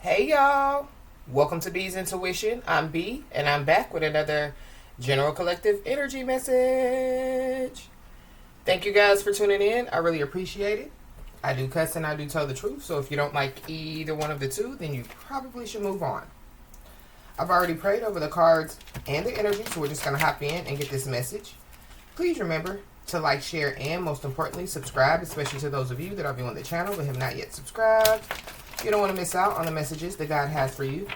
Hey y'all, welcome to B's Intuition. I'm B and I'm back with another general collective energy message. Thank you guys for tuning in. I really appreciate it. I do cuss and I do tell the truth, so if you don't like either one of the two, then you probably should move on. I've already prayed over the cards and the energy, so we're just going to hop in and get this message. Please remember to like, share, and most importantly, subscribe, especially to those of you that are viewing the channel but have not yet subscribed. You don't want to miss out on the messages that God has for you.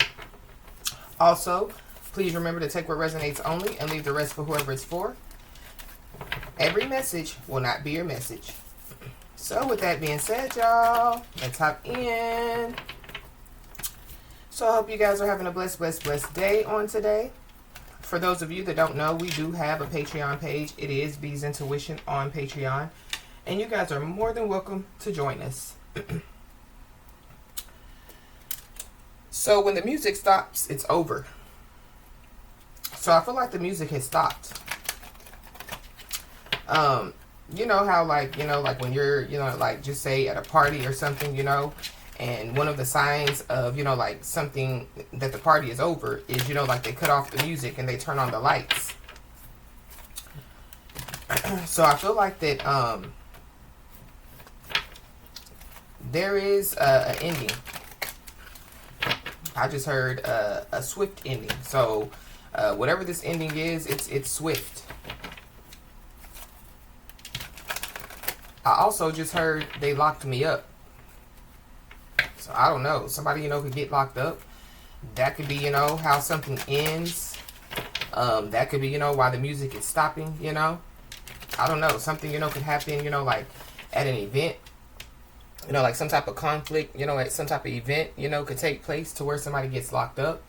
Also, please remember to take what resonates only and leave the rest for whoever it's for. Every message will not be your message. So with that being said, y'all, let's hop in. So I hope you guys are having a blessed day on today. For those of you that don't know, we do have a Patreon page. It is B's Intuition on Patreon. And you guys are more than welcome to join us. So when the music stops, it's over. So I feel like the music has stopped. You know how like when you're, like just say at a party or something, and one of the signs of, like something that the party is over is, like they cut off the music and they turn on the lights. So I feel like that there is an ending. I just heard a swift ending. So whatever this ending is, it's swift. I also just heard they locked me up. So I don't know. Somebody, could get locked up. That could be, how something ends. That could be, why the music is stopping, I don't know. Something, could happen, like at an event. Like some type of conflict, like some type of event, could take place to where somebody gets locked up.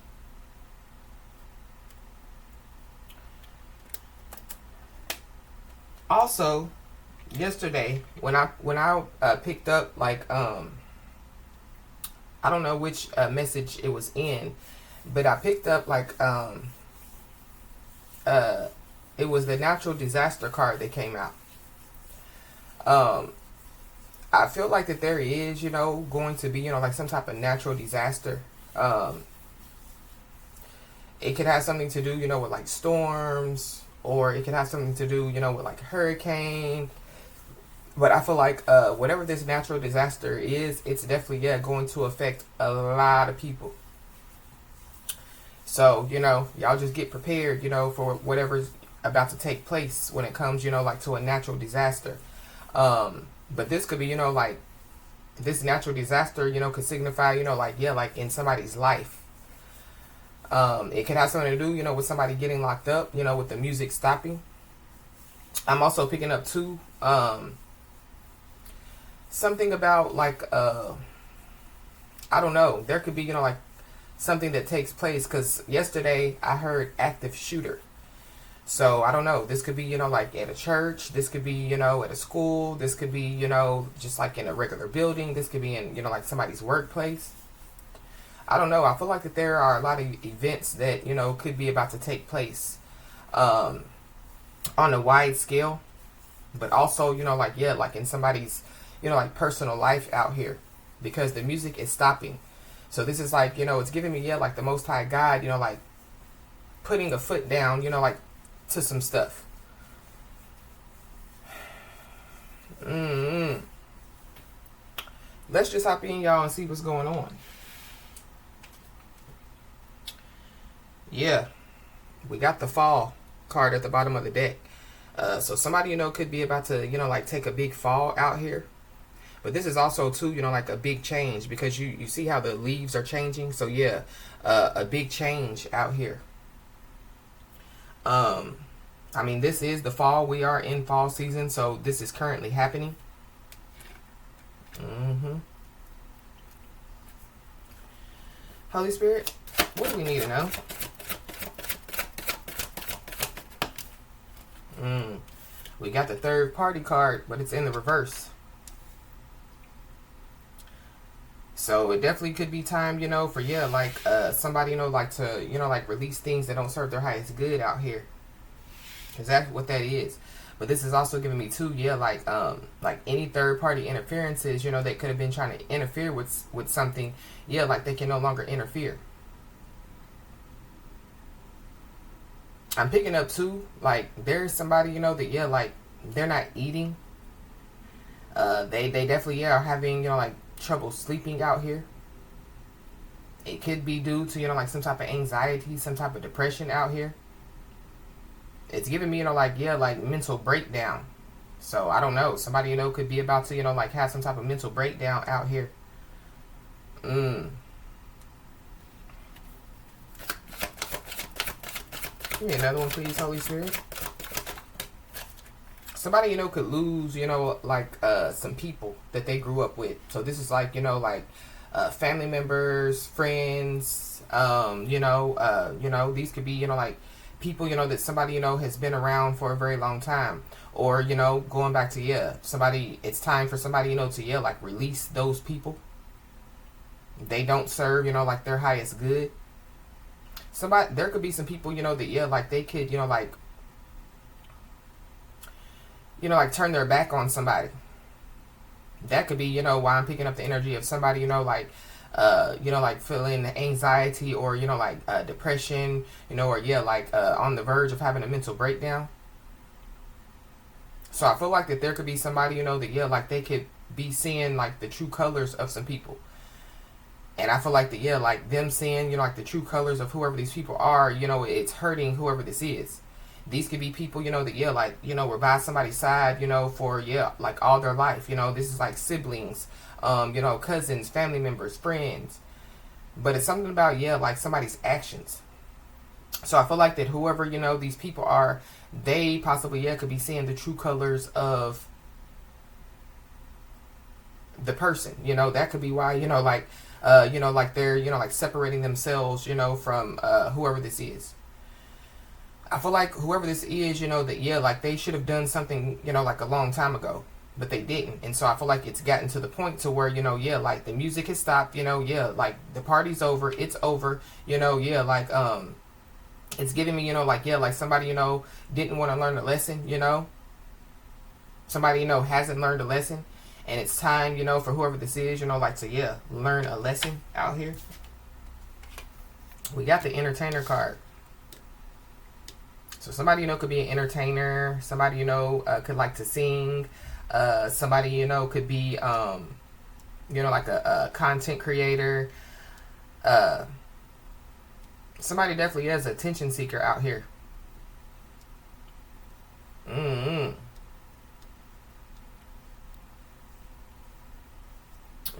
Also, yesterday when I picked up like I don't know which message it was in, but I picked up like it was the natural disaster card that came out. I feel like that there is, going to be, like some type of natural disaster. It could have something to do, with like storms, or it could have something to do, with like a hurricane. But I feel like whatever this natural disaster is, it's definitely, going to affect a lot of people. So, y'all just get prepared, for whatever's about to take place when it comes, like to a natural disaster. But this could be, like, this natural disaster, could signify, like in somebody's life. It could have something to do, with somebody getting locked up, with the music stopping. I'm also picking up, too, something about, like, I don't know. There could be, like, something that takes place. Because yesterday I heard active shooter. So, I don't know. This could be, like at a church. This could be, at a school. This could be, just like in a regular building. This could be in, like somebody's workplace. I don't know. I feel like that there are a lot of events that, could be about to take place on a wide scale. But also, like in somebody's, like personal life out here. Because the music is stopping. So, this is like, it's giving me, like the Most High God, like putting a foot down, like to some stuff. Let's just hop in, y'all, and see what's going on. Yeah, we got the fall card at the bottom of the deck. So somebody, could be about to, like take a big fall out here. But this is also, too, like a big change. Because you see how the leaves are changing. So, yeah, a big change out here. I mean, this is the fall. We are in fall season, so this is currently happening. Holy Spirit, what do we need to know? We got the third party card, but it's in the reverse. So it definitely could be time, for, like, somebody, like to, like release things that don't serve their highest good out here. Exactly what that is. But this is also giving me too, yeah, like any third party interferences, you know, they could have been trying to interfere with something, yeah, like they can no longer interfere. I'm picking up too, like there's somebody, you know, that, yeah, like they're not eating. They definitely, yeah, are having, you know, like trouble sleeping out here. It could be due to, you know, like some type of anxiety, some type of depression out here. It's giving me, you know, like, yeah, like mental breakdown. So I don't know. Somebody, you know, could be about to, you know, like have some type of mental breakdown out here. Give me another one, please, Holy Spirit. Somebody, you know, could lose, you know, like some people that they grew up with. So this is like, you know, like family members, friends, you know, these could be, you know, like people, you know, that somebody, you know, has been around for a very long time. Or, you know, going back to, yeah, somebody, it's time for somebody, you know, to, yeah, like release those people. They don't serve, you know, like their highest good. Somebody, there could be some people, you know, that, yeah, like they could, you know, like turn their back on somebody. That could be, you know, why I'm picking up the energy of somebody, you know, like feeling anxiety or, you know, like depression, you know, or, yeah, like on the verge of having a mental breakdown. So I feel like that there could be somebody, you know, that, yeah, like they could be seeing like the true colors of some people. And I feel like that, yeah, like them seeing, you know, like the true colors of whoever these people are, you know, it's hurting whoever this is. These could be people, you know, that, yeah, like, you know, were by somebody's side, you know, for, yeah, like all their life. You know, this is like siblings, you know, cousins, family members, friends. But it's something about, yeah, like somebody's actions. So I feel like that whoever, you know, these people are, they possibly, yeah, could be seeing the true colors of the person. You know, that could be why, you know, like they're, you know, like separating themselves, you know, from whoever this is. I feel like whoever this is, you know, that, yeah, like they should have done something, you know, like a long time ago, but they didn't. And so I feel like it's gotten to the point to where, you know, yeah, like the music has stopped, you know, yeah, like the party's over, it's over, you know, yeah, like, it's giving me, you know, like, yeah, like somebody, you know, didn't want to learn a lesson, you know, somebody, you know, hasn't learned a lesson, and it's time, you know, for whoever this is, you know, like to, yeah, learn a lesson out here. We got the entertainer card. So somebody, you know, could be an entertainer. Somebody, you know, could like to sing. Somebody, you know, could be, you know, like a content creator. Somebody definitely is an attention seeker out here.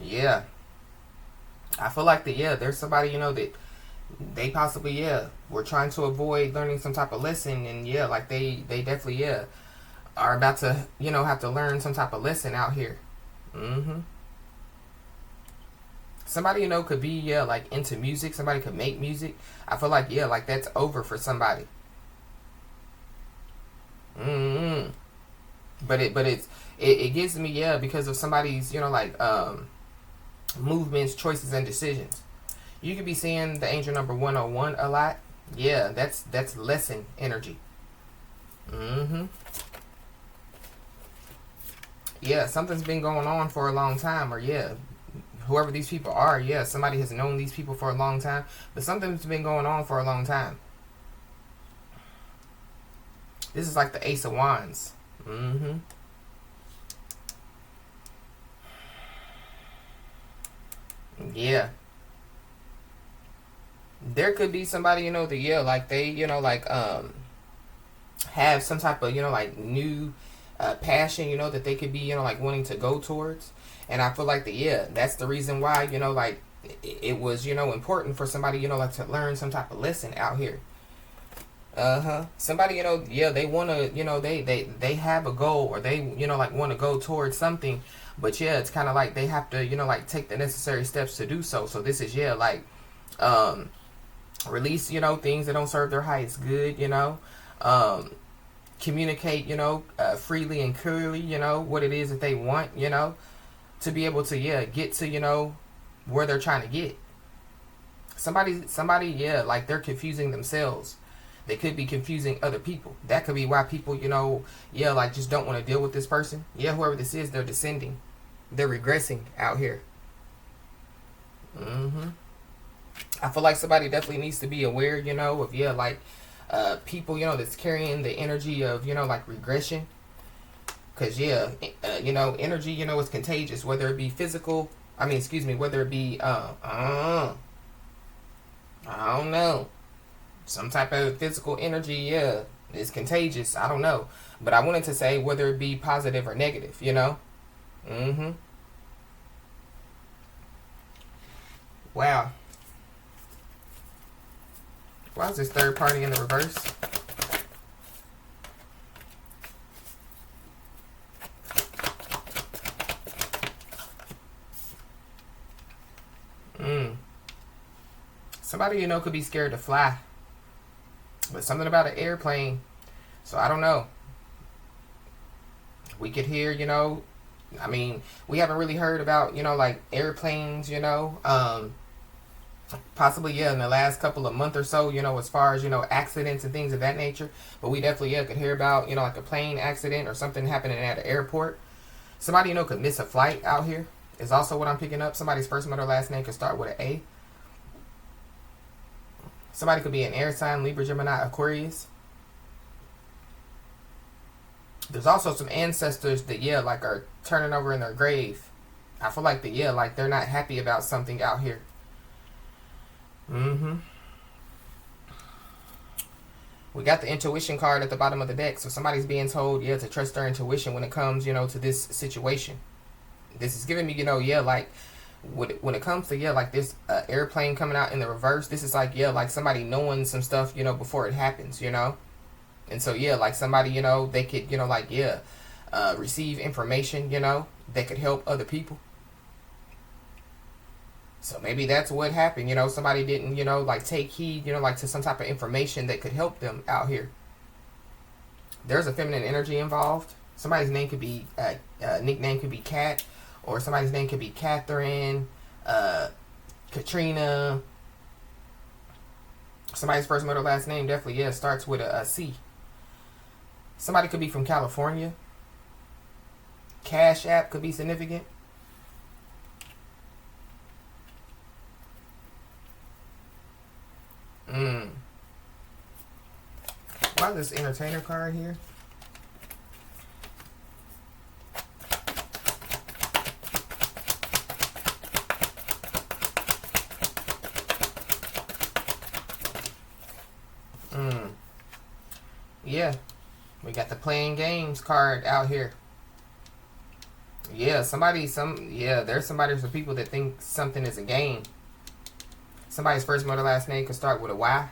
Yeah. I feel like that, yeah, there's somebody, you know, that they possibly, yeah, were trying to avoid learning some type of lesson, and yeah, like they definitely, yeah, are about to, you know, have to learn some type of lesson out here. Somebody, you know, could be, yeah, like into music. Somebody could make music. I feel like, yeah, like that's over for somebody. But it gives me, yeah, because of somebody's, you know, like movements, choices, and decisions. You could be seeing the angel number 101 a lot. Yeah, that's lesson energy. Yeah, something's been going on for a long time, or yeah, whoever these people are, yeah, somebody has known these people for a long time, but something's been going on for a long time. This is like the Ace of Wands. Yeah. There could be somebody, you know, that, yeah, like they, you know, like have some type of, you know, like new passion, you know, that they could be, you know, like wanting to go towards. And I feel like that, yeah, that's the reason why, you know, like it was, you know, important for somebody, you know, like to learn some type of lesson out here. Somebody, you know, yeah, they want to, you know, they have a goal, or they, you know, like want to go towards something, but yeah, it's kind of like they have to, you know, like take the necessary steps to do so. So this is, yeah, like release, you know, things that don't serve their highest good, you know, communicate, you know, freely and clearly, you know, what it is that they want, you know, to be able to, yeah, get to, you know, where they're trying to get. Somebody, yeah, like they're confusing themselves. They could be confusing other people. That could be why people, you know, yeah, like just don't want to deal with this person. Yeah, whoever this is, they're descending. They're regressing out here. I feel like somebody definitely needs to be aware, you know, of, yeah, like people, you know, that's carrying the energy of, you know, like regression. Because, yeah, you know, energy, you know, is contagious, whether it be physical, whether it be, I don't know, some type of physical energy, yeah, is contagious. I don't know. But I wanted to say whether it be positive or negative, you know? Wow. Why is this third party in the reverse? Somebody, you know, could be scared to fly. But something about an airplane. So I don't know. We could hear, you know, I mean, we haven't really heard about, you know, like airplanes, you know. Possibly, yeah, in the last couple of months or so, you know, as far as, you know, accidents and things of that nature. But we definitely, yeah, could hear about, you know, like a plane accident or something happening at an airport. Somebody, you know, could miss a flight out here is also what I'm picking up. Somebody's first, middle, last name could start with an A. Somebody could be an air sign, Libra, Gemini, Aquarius. There's also some ancestors that, yeah, like are turning over in their grave. I feel like that, yeah, like they're not happy about something out here. We got the intuition card at the bottom of the deck. So somebody's being told, yeah, to trust their intuition when it comes, you know, to this situation. This is giving me, you know, yeah, like when it comes to, yeah, like this airplane coming out in the reverse, this is like, yeah, like somebody knowing some stuff, you know, before it happens, you know. And so, yeah, like somebody, you know, they could, you know, like, yeah, receive information, you know, that could help other people. So maybe that's what happened, you know, somebody didn't, you know, like take heed, you know, like to some type of information that could help them out here. There's a feminine energy involved. Somebody's name could be, nickname could be Kat, or somebody's name could be Catherine, Katrina. Somebody's first, middle, last name definitely, yeah, starts with a C. Somebody could be from California. Cash App could be significant. Why is this entertainer card here? Yeah, we got the playing games card out here. Yeah, there's some people that think something is a game. Somebody's first, middle, last name could start with a Y.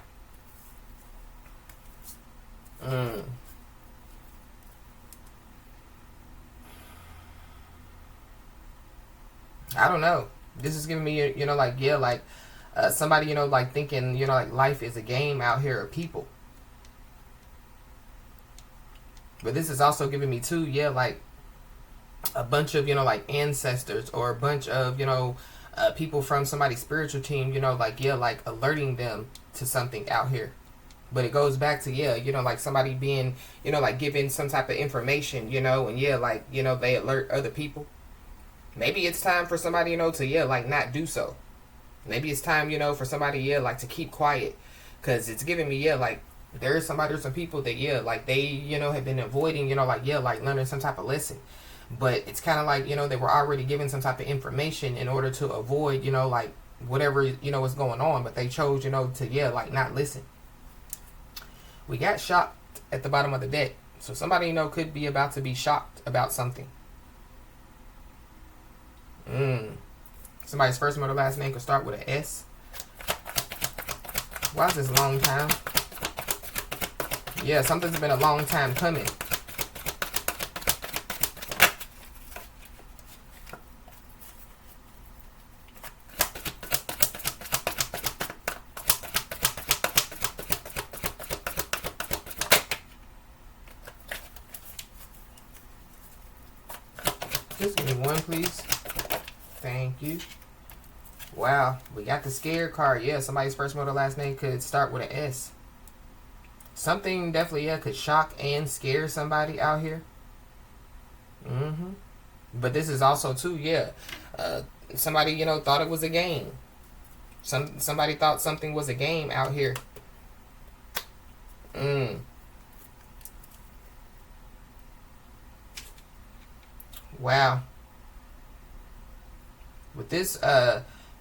I don't know. This is giving me, you know, like, yeah, like somebody, you know, like thinking, you know, like life is a game out here of people. But this is also giving me too, yeah, like a bunch of, you know, like ancestors or a bunch of, you know, people from somebody's spiritual team, you know, like, yeah, like alerting them to something out here. But it goes back to, yeah, you know, like somebody being, you know, like giving some type of information, you know, and yeah, like, you know, they alert other people. Maybe it's time for somebody, you know, to, yeah, like not do so. Maybe it's time, you know, for somebody, yeah, like to keep quiet. Because it's giving me, yeah, like there's some people that, yeah, like they, you know, have been avoiding, you know, like, yeah, like learning some type of lesson. But it's kind of like, you know, they were already given some type of information in order to avoid, you know, like whatever, you know, was going on. But they chose, you know, to, yeah, like not listen. We got shocked at the bottom of the deck. So somebody, you know, could be about to be shocked about something. Somebody's first, middle, last name could start with an S. Why is this a long time? Yeah, something's been a long time coming. Just give me one, please. Thank you. Wow, we got the scared card. Yeah, somebody's first, middle, last name could start with an S. Something definitely, yeah, could shock and scare somebody out here. But this is also too, yeah. Somebody, you know, thought it was a game. Somebody thought something was a game out here. Wow. With this,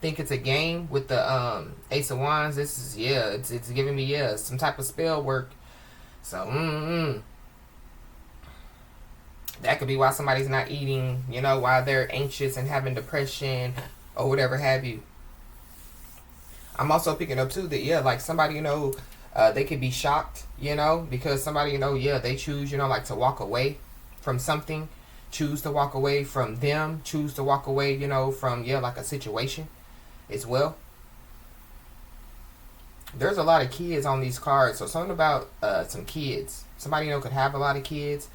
think it's a game with the Ace of Wands. This is, yeah, it's giving me, yeah, some type of spell work. So that could be why somebody's not eating, you know, why they're anxious and having depression or whatever have you. I'm also picking up too that, yeah, like somebody, you know, they could be shocked, you know, because somebody, you know, yeah, they choose, you know, like to walk away from something, choose to walk away from them, choose to walk away, you know, from, yeah, like a situation as well. There's a lot of kids on these cards, so something about some kids. Somebody, you know, could have a lot of kids,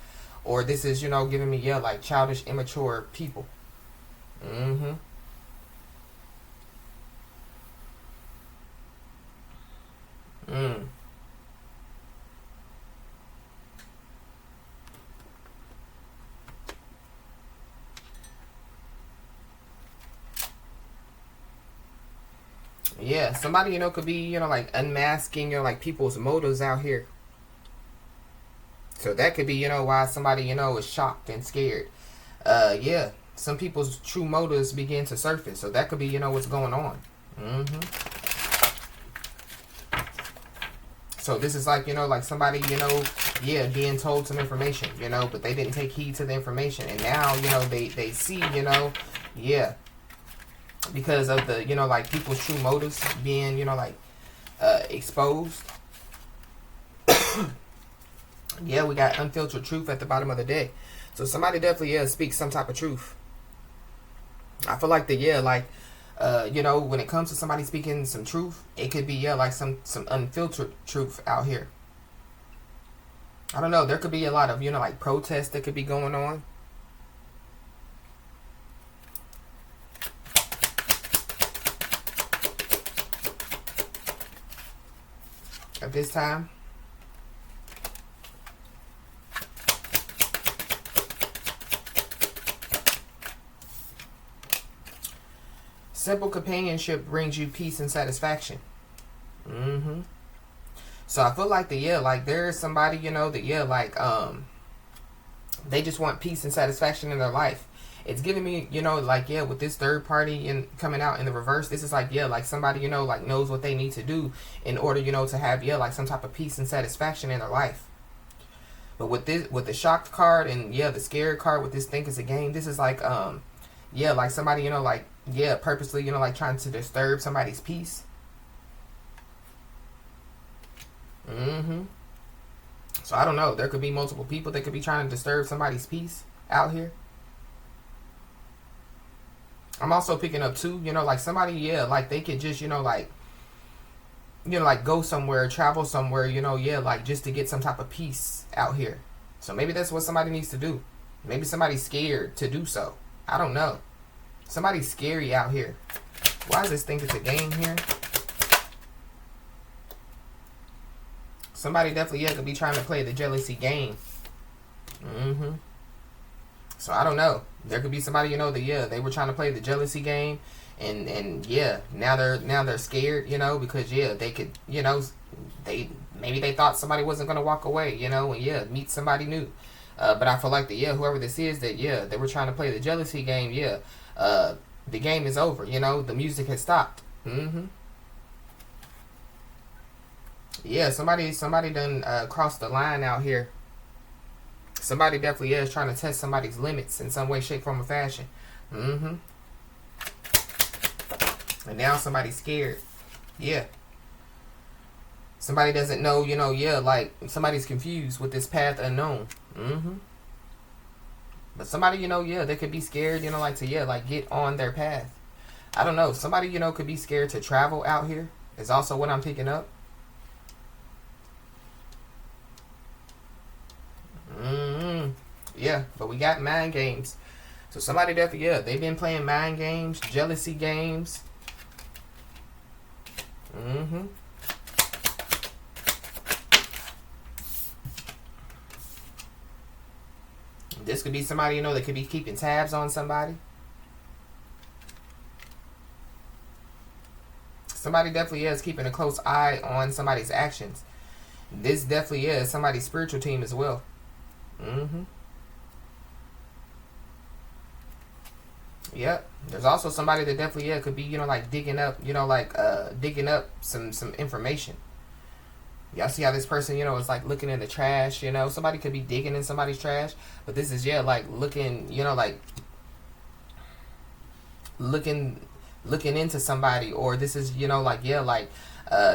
or this is, you know, giving me, yeah, like childish, immature people. Yeah, somebody, you know, could be, you know, like unmasking, you know, like people's motives out here. So that could be, you know, why somebody, you know, is shocked and scared. Yeah, some people's true motives begin to surface. So that could be, you know, what's going on. So this is like, you know, like somebody, you know, yeah, being told some information, you know, but they didn't take heed to the information. And now, you know, they see, you know, yeah, because of the, you know, like people's true motives being, you know, like exposed. Yeah, we got unfiltered truth at the bottom of the deck. So somebody definitely, yeah, speaks some type of truth. I feel like the, yeah, like, you know, when it comes to somebody speaking some truth, it could be, yeah, like some unfiltered truth out here. I don't know. There could be a lot of, you know, like protests that could be going on. At this time. Simple companionship brings you peace and satisfaction. So I feel like the, yeah, like there is somebody, you know, that, yeah, like they just want peace and satisfaction in their life. It's giving me, you know, like, yeah, with this third party in coming out in the reverse, this is like, yeah, like somebody, you know, like knows what they need to do in order, you know, to have, yeah, like some type of peace and satisfaction in their life. But with this, with the shocked card and, yeah, the scared card with this think it's a game, this is like, yeah, like somebody, you know, like, yeah, purposely, you know, like trying to disturb somebody's peace. So I don't know. There could be multiple people that could be trying to disturb somebody's peace out here. I'm also picking up too, you know, like somebody, yeah, like they could just, you know, like go somewhere, travel somewhere, you know, yeah, like just to get some type of peace out here. So maybe that's what somebody needs to do. Maybe somebody's scared to do so. I don't know. Somebody's scary out here. Why does this think it's a game here? Somebody definitely, yeah, could be trying to play the jealousy game. So I don't know. There could be somebody, you know, that, yeah, they were trying to play the jealousy game, and yeah, now they're scared, you know, because, yeah, they could, you know, maybe they thought somebody wasn't gonna walk away, you know, and, yeah, meet somebody new. But I feel like that, yeah, whoever this is, that, yeah, they were trying to play the jealousy game, yeah, the game is over, you know, the music has stopped. Yeah, somebody done crossed the line out here. Somebody definitely is trying to test somebody's limits in some way, shape, form, or fashion. And now somebody's scared. Yeah. Somebody doesn't know, you know, yeah, like somebody's confused with this path unknown. But somebody, you know, yeah, they could be scared, you know, like to, yeah, like get on their path. I don't know. Somebody, you know, could be scared to travel out here. Is also what I'm picking up. Yeah, but we got mind games. So somebody definitely, yeah, they've been playing mind games, jealousy games. This could be somebody, you know, that could be keeping tabs on somebody. Somebody definitely is keeping a close eye on somebody's actions. This definitely is somebody's spiritual team as well. Yep. There's also somebody that definitely could be, you know, like digging up, you know, like digging up some information. Y'all see how this person, you know, is like looking in the trash, you know. Somebody could be digging in somebody's trash. But this is, like looking, you know, like looking into somebody. Or this is, you know, like,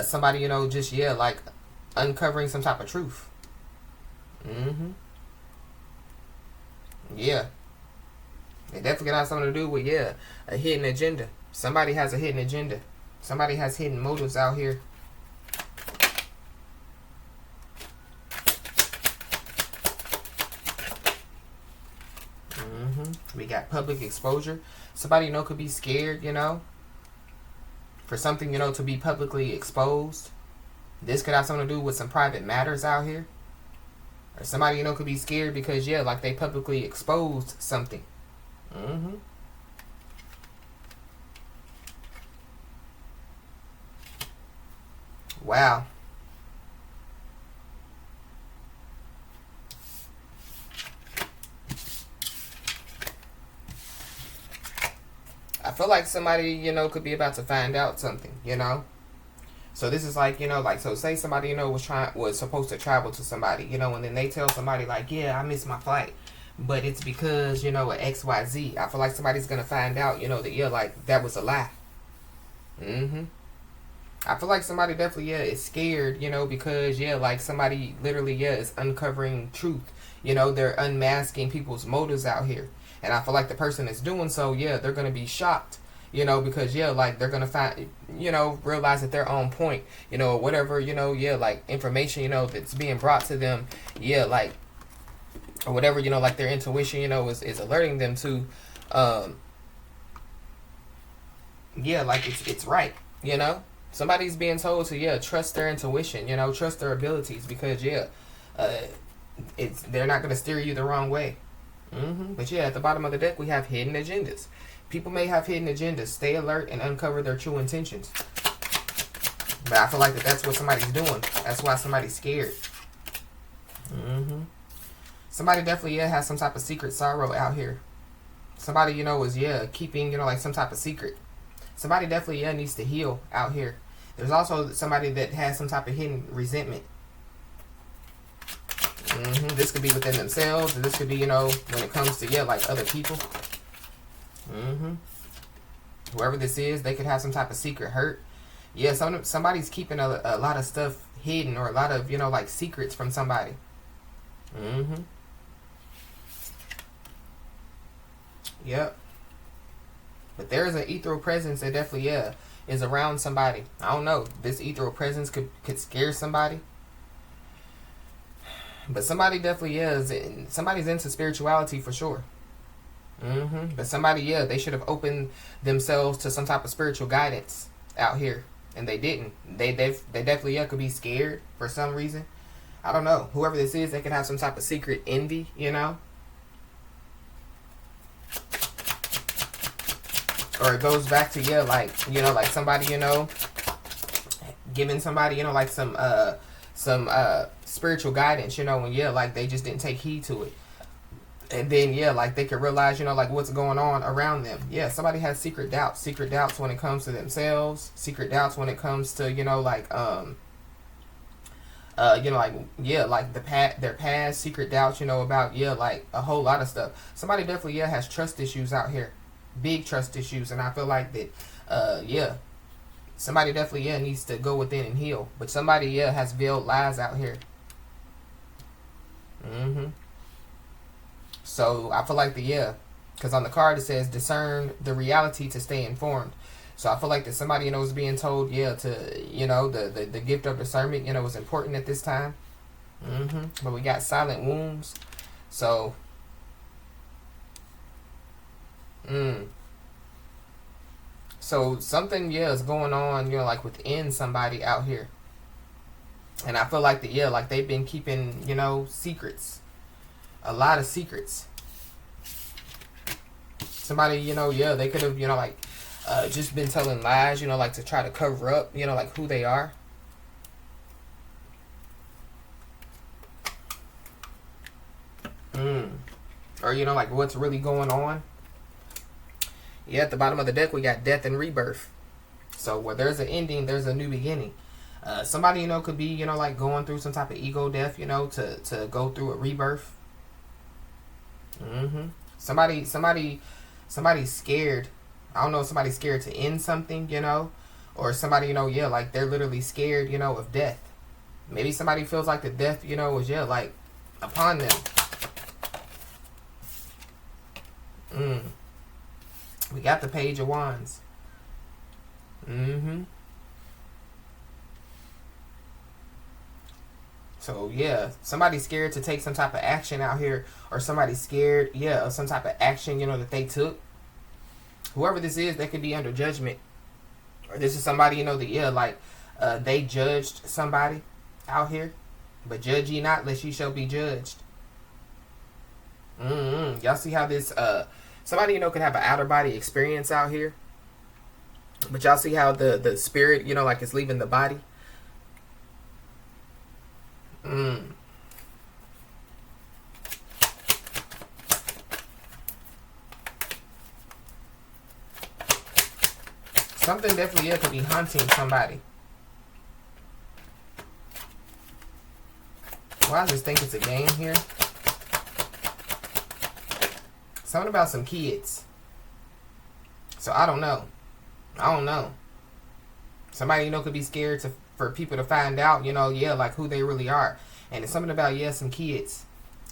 somebody, you know, just, like uncovering some type of truth. Yeah. It definitely got something to do with, a hidden agenda. Somebody has a hidden agenda. Somebody has hidden motives out here. We got public exposure. Somebody, you know, could be scared, you know, for something, you know, to be publicly exposed. This could have something to do with some private matters out here. Or somebody, you know, could be scared because, like they publicly exposed something. Wow. I feel like somebody, you know, could be about to find out something, you know. So this is like, you know, like, so say somebody, you know, was supposed to travel to somebody, you know, and then they tell somebody like, I missed my flight, but it's because, you know, of XYZ. I feel like somebody's gonna find out, you know, that like that was a lie. I feel like somebody definitely is scared, you know, because like somebody literally is uncovering truth. You know, they're unmasking people's motives out here. And I feel like the person that's doing so, they're going to be shocked, you know, because, like they're going to find, you know, realize that they're on point, you know, whatever, you know, like information, you know, that's being brought to them, like, or whatever, you know, like their intuition, you know, is alerting them to, like it's right, you know. Somebody's being told to, trust their intuition, you know, trust their abilities because, they're not going to steer you the wrong way. But at the bottom of the deck, we have hidden agendas. People may have hidden agendas. Stay alert and uncover their true intentions. But I feel like that's what somebody's doing. That's why somebody's scared. Somebody definitely, has some type of secret sorrow out here. Somebody, you know, is, keeping, you know, like some type of secret. Somebody definitely, needs to heal out here. There's also somebody that has some type of hidden resentment. This could be within themselves, or this could be, you know, when it comes to, like other people. Whoever this is, they could have some type of secret hurt. Somebody's keeping a lot of stuff hidden, or a lot of, you know, like secrets from somebody. Yep. But there is an ethereal presence that definitely, is around somebody. I don't know. This ethereal presence could scare somebody. But somebody definitely is. Somebody's into spirituality for sure. But somebody, they should have opened themselves to some type of spiritual guidance out here. And they didn't. They definitely, could be scared for some reason. I don't know. Whoever this is, they could have some type of secret envy, you know. Or it goes back to, like, you know, like somebody, you know, giving somebody, you know, like some spiritual guidance, you know, when like they just didn't take heed to it. And then like they could realize, you know, like what's going on around them. Somebody has secret doubts when it comes to themselves, secret doubts when it comes to, you know, like you know, like their past, secret doubts, you know, about like a whole lot of stuff. Somebody definitely has trust issues out here, big trust issues. And I feel like that somebody definitely needs to go within and heal. But somebody has veiled lies out here. So I feel like because on the card it says discern the reality to stay informed. So I feel like that somebody, you know, is being told to, you know, the gift of discernment, you know, is important at this time. But we got silent wounds. So So something, is going on, you know, like within somebody out here. And I feel like like they've been keeping, you know, secrets. A lot of secrets. Somebody, you know, yeah, they could have, you know, like, just been telling lies, you know, like to try to cover up, you know, like who they are. Or, you know, like what's really going on. Yeah, at the bottom of the deck, we got death and rebirth. So where there's an ending, there's a new beginning. Somebody, you know, could be, you know, like going through some type of ego death, you know, to go through a rebirth. Somebody's scared. I don't know if somebody's scared to end something, you know, or somebody, you know, yeah, like they're literally scared, you know, of death. Maybe somebody feels like the death, you know, is, yeah, like upon them. We got the Page of Wands. So, yeah, somebody's scared to take some type of action out here, or somebody's scared, yeah, of some type of action, you know, that they took. Whoever this is, they could be under judgment. Or this is somebody, you know, that, yeah, like, they judged somebody out here. But judge ye not, lest ye shall be judged. Y'all see how this, somebody, you know, could have an outer body experience out here. But y'all see how the spirit, you know, like it's leaving the body. Something definitely, yeah, could be hunting somebody. Well, I just think it's a game here. Something about some kids. So I don't know. Somebody, you know, could be scared for people to find out, you know, yeah, like who they really are. And it's something about, yeah, some kids.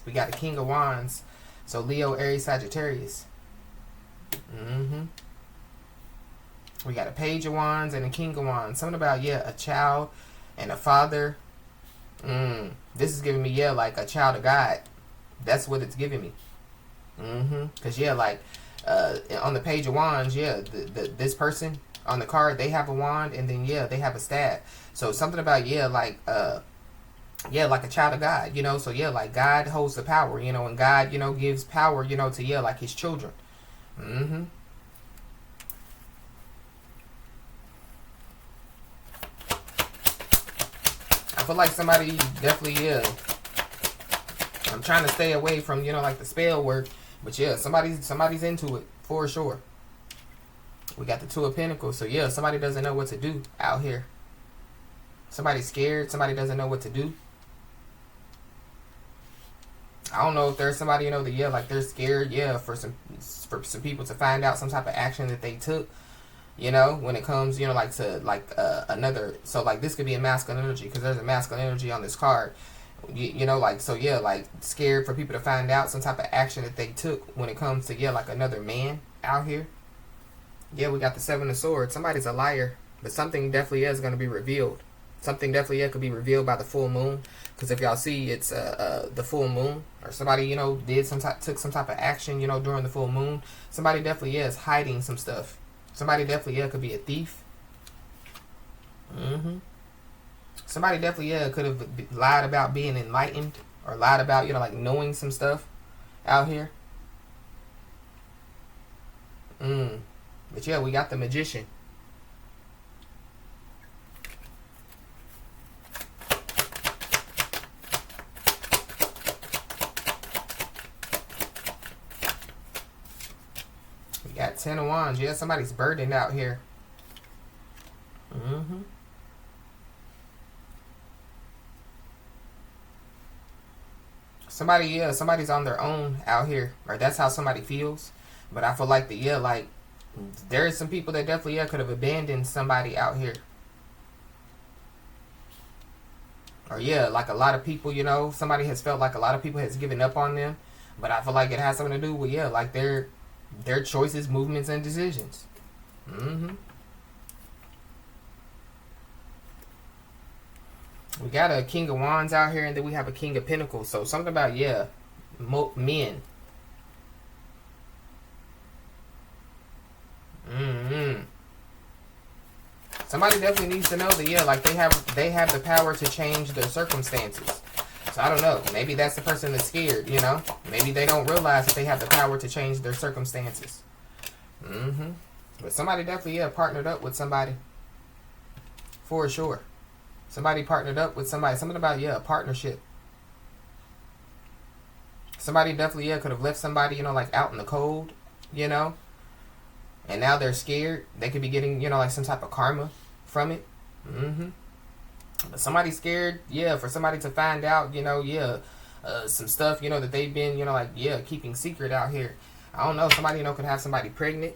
We got the King of Wands. So Leo, Aries, Sagittarius. We got a Page of Wands and a King of Wands. Something about, yeah, a child and a father. This is giving me, yeah, like a child of God. That's what it's giving me. Because, yeah, like, on the Page of Wands, yeah, this person on the card, they have a wand, and then, yeah, they have a staff. So something about, yeah, like, yeah, like a child of God, you know. So, yeah, like God holds the power, you know, and God, you know, gives power, you know, to, yeah, like his children. I feel like somebody definitely, yeah. I'm trying to stay away from, you know, like the spell work. But, yeah, somebody's into it, for sure. We got the Two of Pentacles. So, yeah, somebody doesn't know what to do out here. Somebody's scared. Somebody doesn't know what to do. I don't know if there's somebody, you know, that, yeah, like they're scared, yeah, for some people to find out some type of action that they took. You know, when it comes, you know, like to, like, another, so, like, this could be a masculine energy, because there's a masculine energy on this card. You know, like, so, yeah, like, scared for people to find out some type of action that they took when it comes to, yeah, like, another man out here. Yeah, we got the Seven of Swords. Somebody's a liar, but something definitely is going to be revealed. Something definitely, yeah, could be revealed by the full moon, because if y'all see, it's the full moon, or somebody, you know, took some type of action, you know, during the full moon. Somebody definitely, yeah, is hiding some stuff. Somebody definitely, yeah, could be a thief. Somebody definitely, yeah, could have lied about being enlightened, or lied about, you know, like knowing some stuff out here. But, yeah, we got the Magician. Got 10 of Wands. Yeah, somebody's burdened out here. Somebody, yeah, somebody's on their own out here. Or that's how somebody feels. But I feel like that, yeah, like, there are some people that definitely, yeah, could have abandoned somebody out here. Or, yeah, like a lot of people, you know, somebody has felt like a lot of people has given up on them. But I feel like it has something to do with, yeah, like their choices, movements, and decisions. We got a King of Wands out here, and then we have a King of Pentacles. So something about, yeah, men. Somebody definitely needs to know that, yeah, like they have the power to change their circumstances. So I don't know. Maybe that's the person that's scared, you know? Maybe they don't realize that they have the power to change their circumstances. Mm-hmm. But somebody definitely, yeah, partnered up with somebody. For sure. Somebody partnered up with somebody. Something about, yeah, a partnership. Somebody definitely, yeah, could have left somebody, like out in the cold, and now they're scared. They could be getting, like some type of karma from it. Mm-hmm. But somebody's scared, yeah, for somebody to find out, some stuff, that they've been, keeping secret out here. I don't know. Somebody, could have somebody pregnant.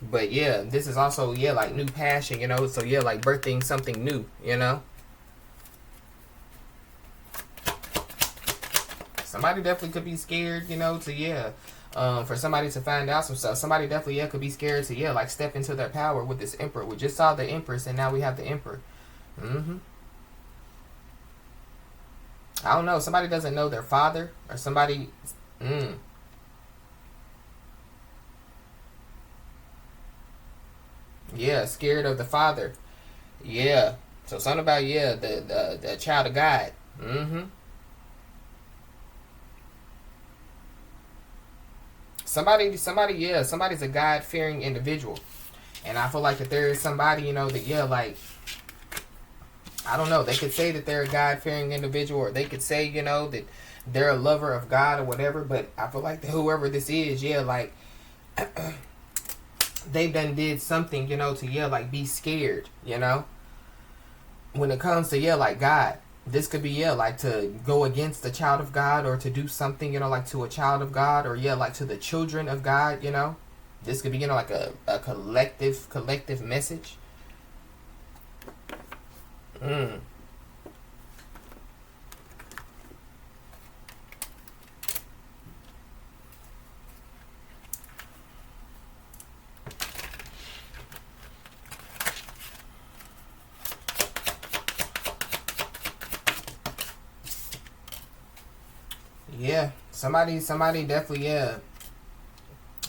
But yeah, this is also, yeah, like new passion, so yeah, like birthing something new, Somebody definitely could be scared, to, yeah, for somebody to find out some stuff. Somebody definitely, yeah, could be scared to, yeah, like step into their power with this emperor. We just saw the empress and now we have the emperor. Mm-hmm. I don't know. Somebody doesn't know their father or somebody. Yeah, scared of the father. Yeah. So something about, yeah, the child of God. Mm-hmm. Somebody, yeah, somebody's a God-fearing individual. And I feel like that there is somebody, that, yeah, like, I don't know, they could say that they're a God-fearing individual, or they could say, that they're a lover of God or whatever, but I feel like that whoever this is, yeah, like, they've done did something, to, yeah, like, be scared, when it comes to, yeah, like, God. This could be, yeah, like to go against the child of God, or to do something, like to a child of God, or yeah, like to the children of God, This could be, like a collective message. Yeah, somebody definitely, yeah.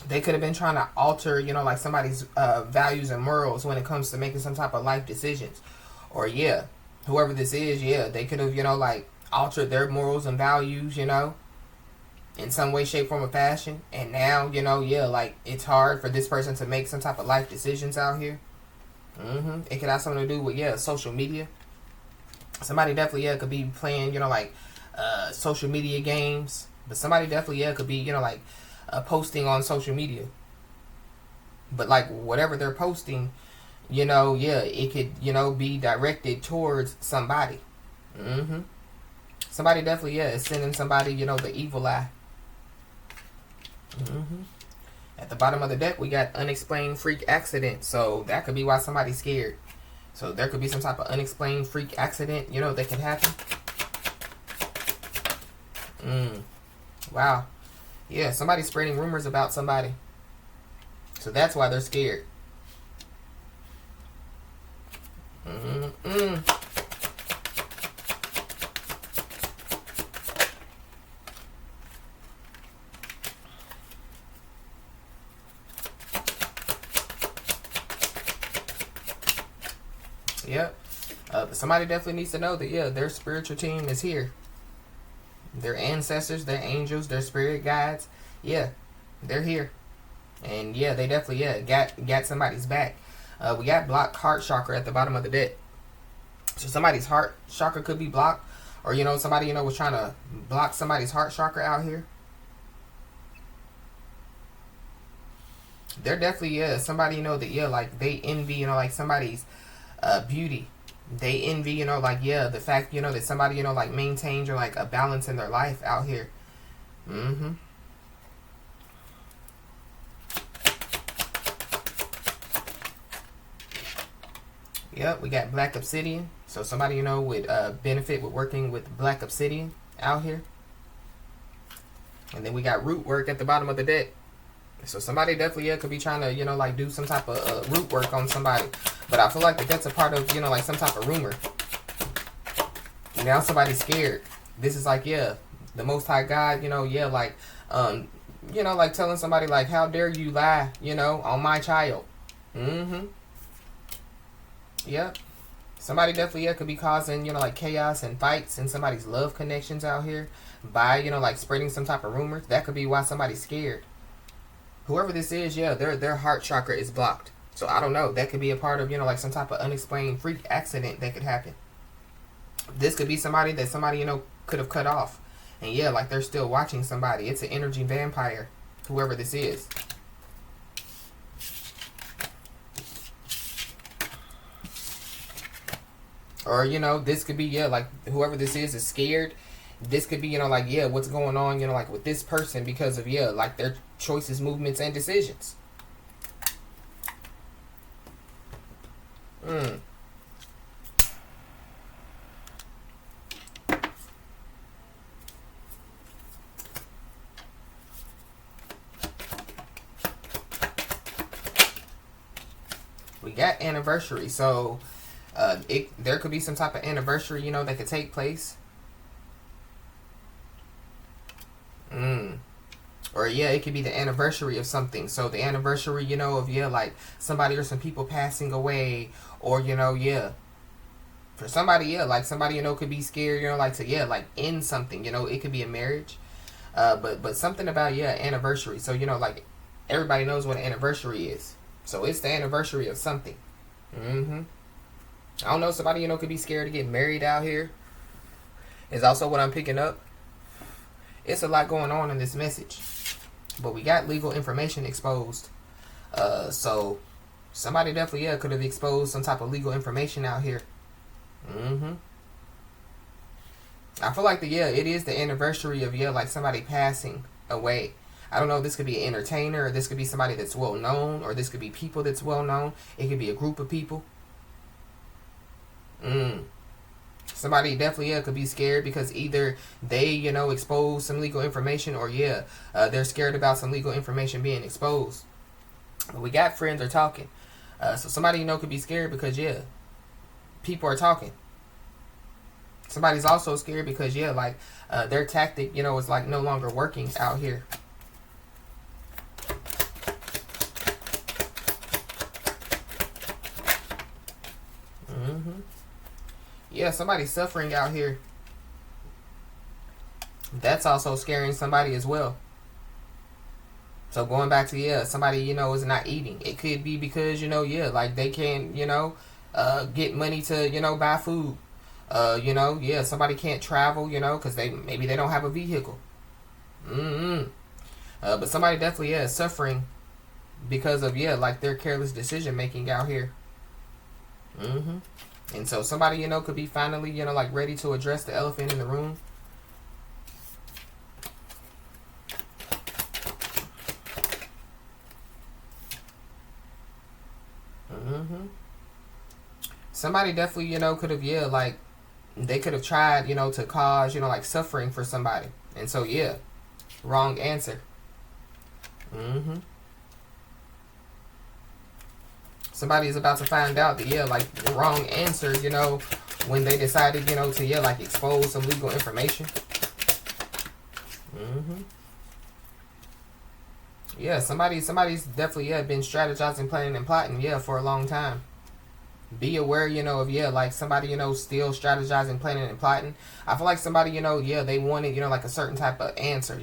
They could have been trying to alter, like somebody's values and morals when it comes to making some type of life decisions. Or, yeah, whoever this is, yeah, they could have, like altered their morals and values, in some way, shape, form, or fashion. And now, yeah, like it's hard for this person to make some type of life decisions out here. It could have something to do with, yeah, social media. Somebody definitely, yeah, could be playing, like social media games. But somebody definitely, yeah, could be, like posting on social media. But like whatever they're posting, yeah, it could, be directed towards somebody. Somebody definitely, yeah, is sending somebody, the evil eye. At the bottom of the deck, we got unexplained freak accident. So that could be why somebody's scared. So there could be some type of unexplained freak accident, that can happen. Wow. Yeah, somebody's spreading rumors about somebody. So that's why they're scared. Yep. Somebody definitely needs to know that, yeah, their spiritual team is here. Their ancestors, their angels, their spirit guides, yeah, they're here. And yeah, they definitely, yeah, got somebody's back. We got blocked heart chakra at the bottom of the deck. So somebody's heart chakra could be blocked. Or, somebody, was trying to block somebody's heart chakra out here. They're definitely, yeah, somebody, that, yeah, like they envy, like somebody's beauty. They envy, like, yeah, the fact, that somebody, like maintains or like a balance in their life out here. Yep, we got black obsidian. So somebody, would benefit with working with black obsidian out here. And then we got root work at the bottom of the deck. So somebody definitely, yeah, could be trying to, like do some type of root work on somebody. But I feel like that's a part of, like some type of rumor. Now somebody's scared. This is like, yeah, the Most High God, yeah, like, like telling somebody like, how dare you lie, on my child. Yep. Somebody definitely, yeah, could be causing, like chaos and fights in somebody's love connections out here by, like spreading some type of rumors. That could be why somebody's scared. whoever this is, yeah, their heart chakra is blocked. So I don't know. That could be a part of, like some type of unexplained freak accident that could happen. This could be somebody that somebody, could have cut off. And yeah, like they're still watching somebody. It's an energy vampire, whoever this is. Or, this could be, yeah, like whoever this is scared. This could be, like, yeah, what's going on, like with this person because of, yeah, like their choices, movements, and decisions. We got anniversary. So there could be some type of anniversary, that could take place. Or yeah, it could be the anniversary of something. So the anniversary, of, yeah, like somebody or some people passing away. Or, yeah, for somebody, yeah, like somebody, could be scared, like to, yeah, like end something, it could be a marriage. But something about, yeah, anniversary. So, like everybody knows what an anniversary is. So it's the anniversary of something. I don't know, somebody, could be scared to get married out here. Is also what I'm picking up. It's a lot going on in this message. But we got legal information exposed. So somebody definitely, yeah, could have exposed some type of legal information out here. I feel like it is the anniversary of, yeah, like somebody passing away. I don't know if this could be an entertainer, or this could be somebody that's well known, or this could be people that's well known. It could be a group of people. Somebody definitely, yeah, could be scared because either they, expose some legal information, or yeah, they're scared about some legal information being exposed. But we got friends are talking. So somebody, could be scared because, yeah, people are talking. Somebody's also scared because, yeah, like their tactic, is like no longer working out here. Yeah, somebody's suffering out here. That's also scaring somebody as well. So going back to, yeah, somebody, is not eating. It could be because, yeah, like they can't, get money to, buy food. Yeah, somebody can't travel, because maybe they don't have a vehicle. But somebody definitely, yeah, is suffering because of, yeah, like their careless decision making out here. And so somebody, could be finally, like ready to address the elephant in the room. Somebody definitely, could have, yeah, like they could have tried, to cause, like suffering for somebody. And so, yeah, wrong answer. Somebody is about to find out that, yeah, like the wrong answer, when they decided, to, yeah, like expose some legal information. Yeah, somebody's definitely, yeah, been strategizing, planning, and plotting, yeah, for a long time. Be aware, of, yeah, like somebody, still strategizing, planning, and plotting. I feel like somebody, yeah, they wanted, like a certain type of answer,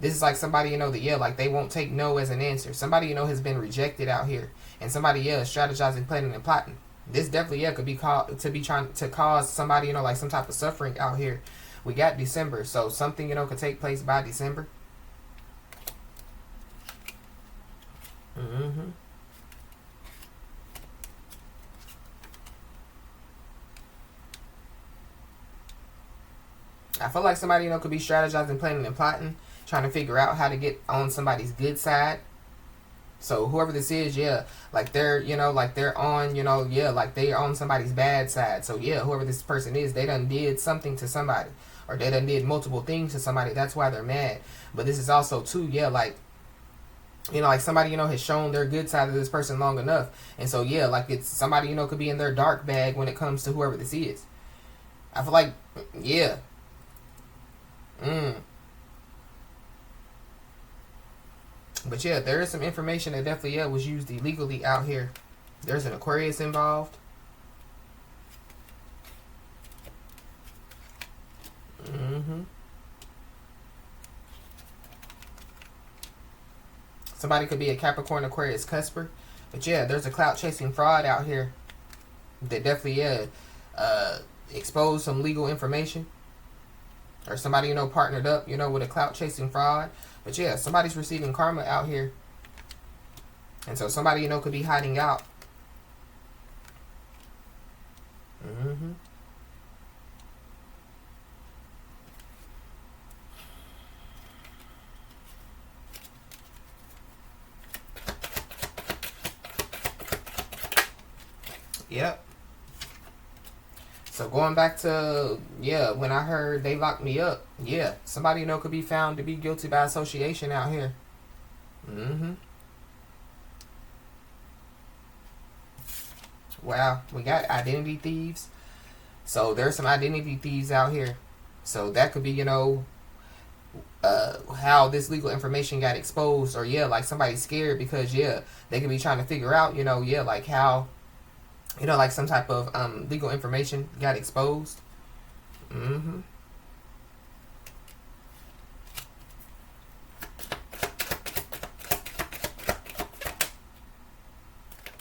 This is like somebody, that, yeah, like they won't take no as an answer. Somebody, has been rejected out here. And somebody, yeah, strategizing, planning, and plotting. This definitely, yeah, could be called to be trying to cause somebody, like some type of suffering out here. We got December, so something, could take place by December. I feel like somebody, could be strategizing, planning, and plotting, trying to figure out how to get on somebody's good side. So whoever this is, yeah, like they're, like they're on, yeah, like they're on somebody's bad side. So yeah, whoever this person is, they done did something to somebody, or they done did multiple things to somebody. That's why they're mad. But this is also too, yeah, like, like somebody, has shown their good side of this person long enough. And so yeah, like it's somebody, could be in their dark bag when it comes to whoever this is. I feel like, yeah. But yeah, there is some information that definitely, yeah, was used illegally out here. There's an Aquarius involved. Somebody could be a Capricorn, Aquarius, Cusper. But yeah, there's a clout chasing fraud out here that definitely, exposed some legal information. Or somebody, partnered up, with a clout chasing fraud. But yeah, somebody's receiving karma out here. And so somebody, could be hiding out. Mm-hmm. Yep. So going back to, when I heard they locked me up, somebody, could be found to be guilty by association out here. Mm-hmm. Wow, we got identity thieves. So there's some identity thieves out here. So that could be, how this legal information got exposed. Or, like somebody's scared because, they could be trying to figure out, like how, like some type of legal information got exposed. Mm-hmm.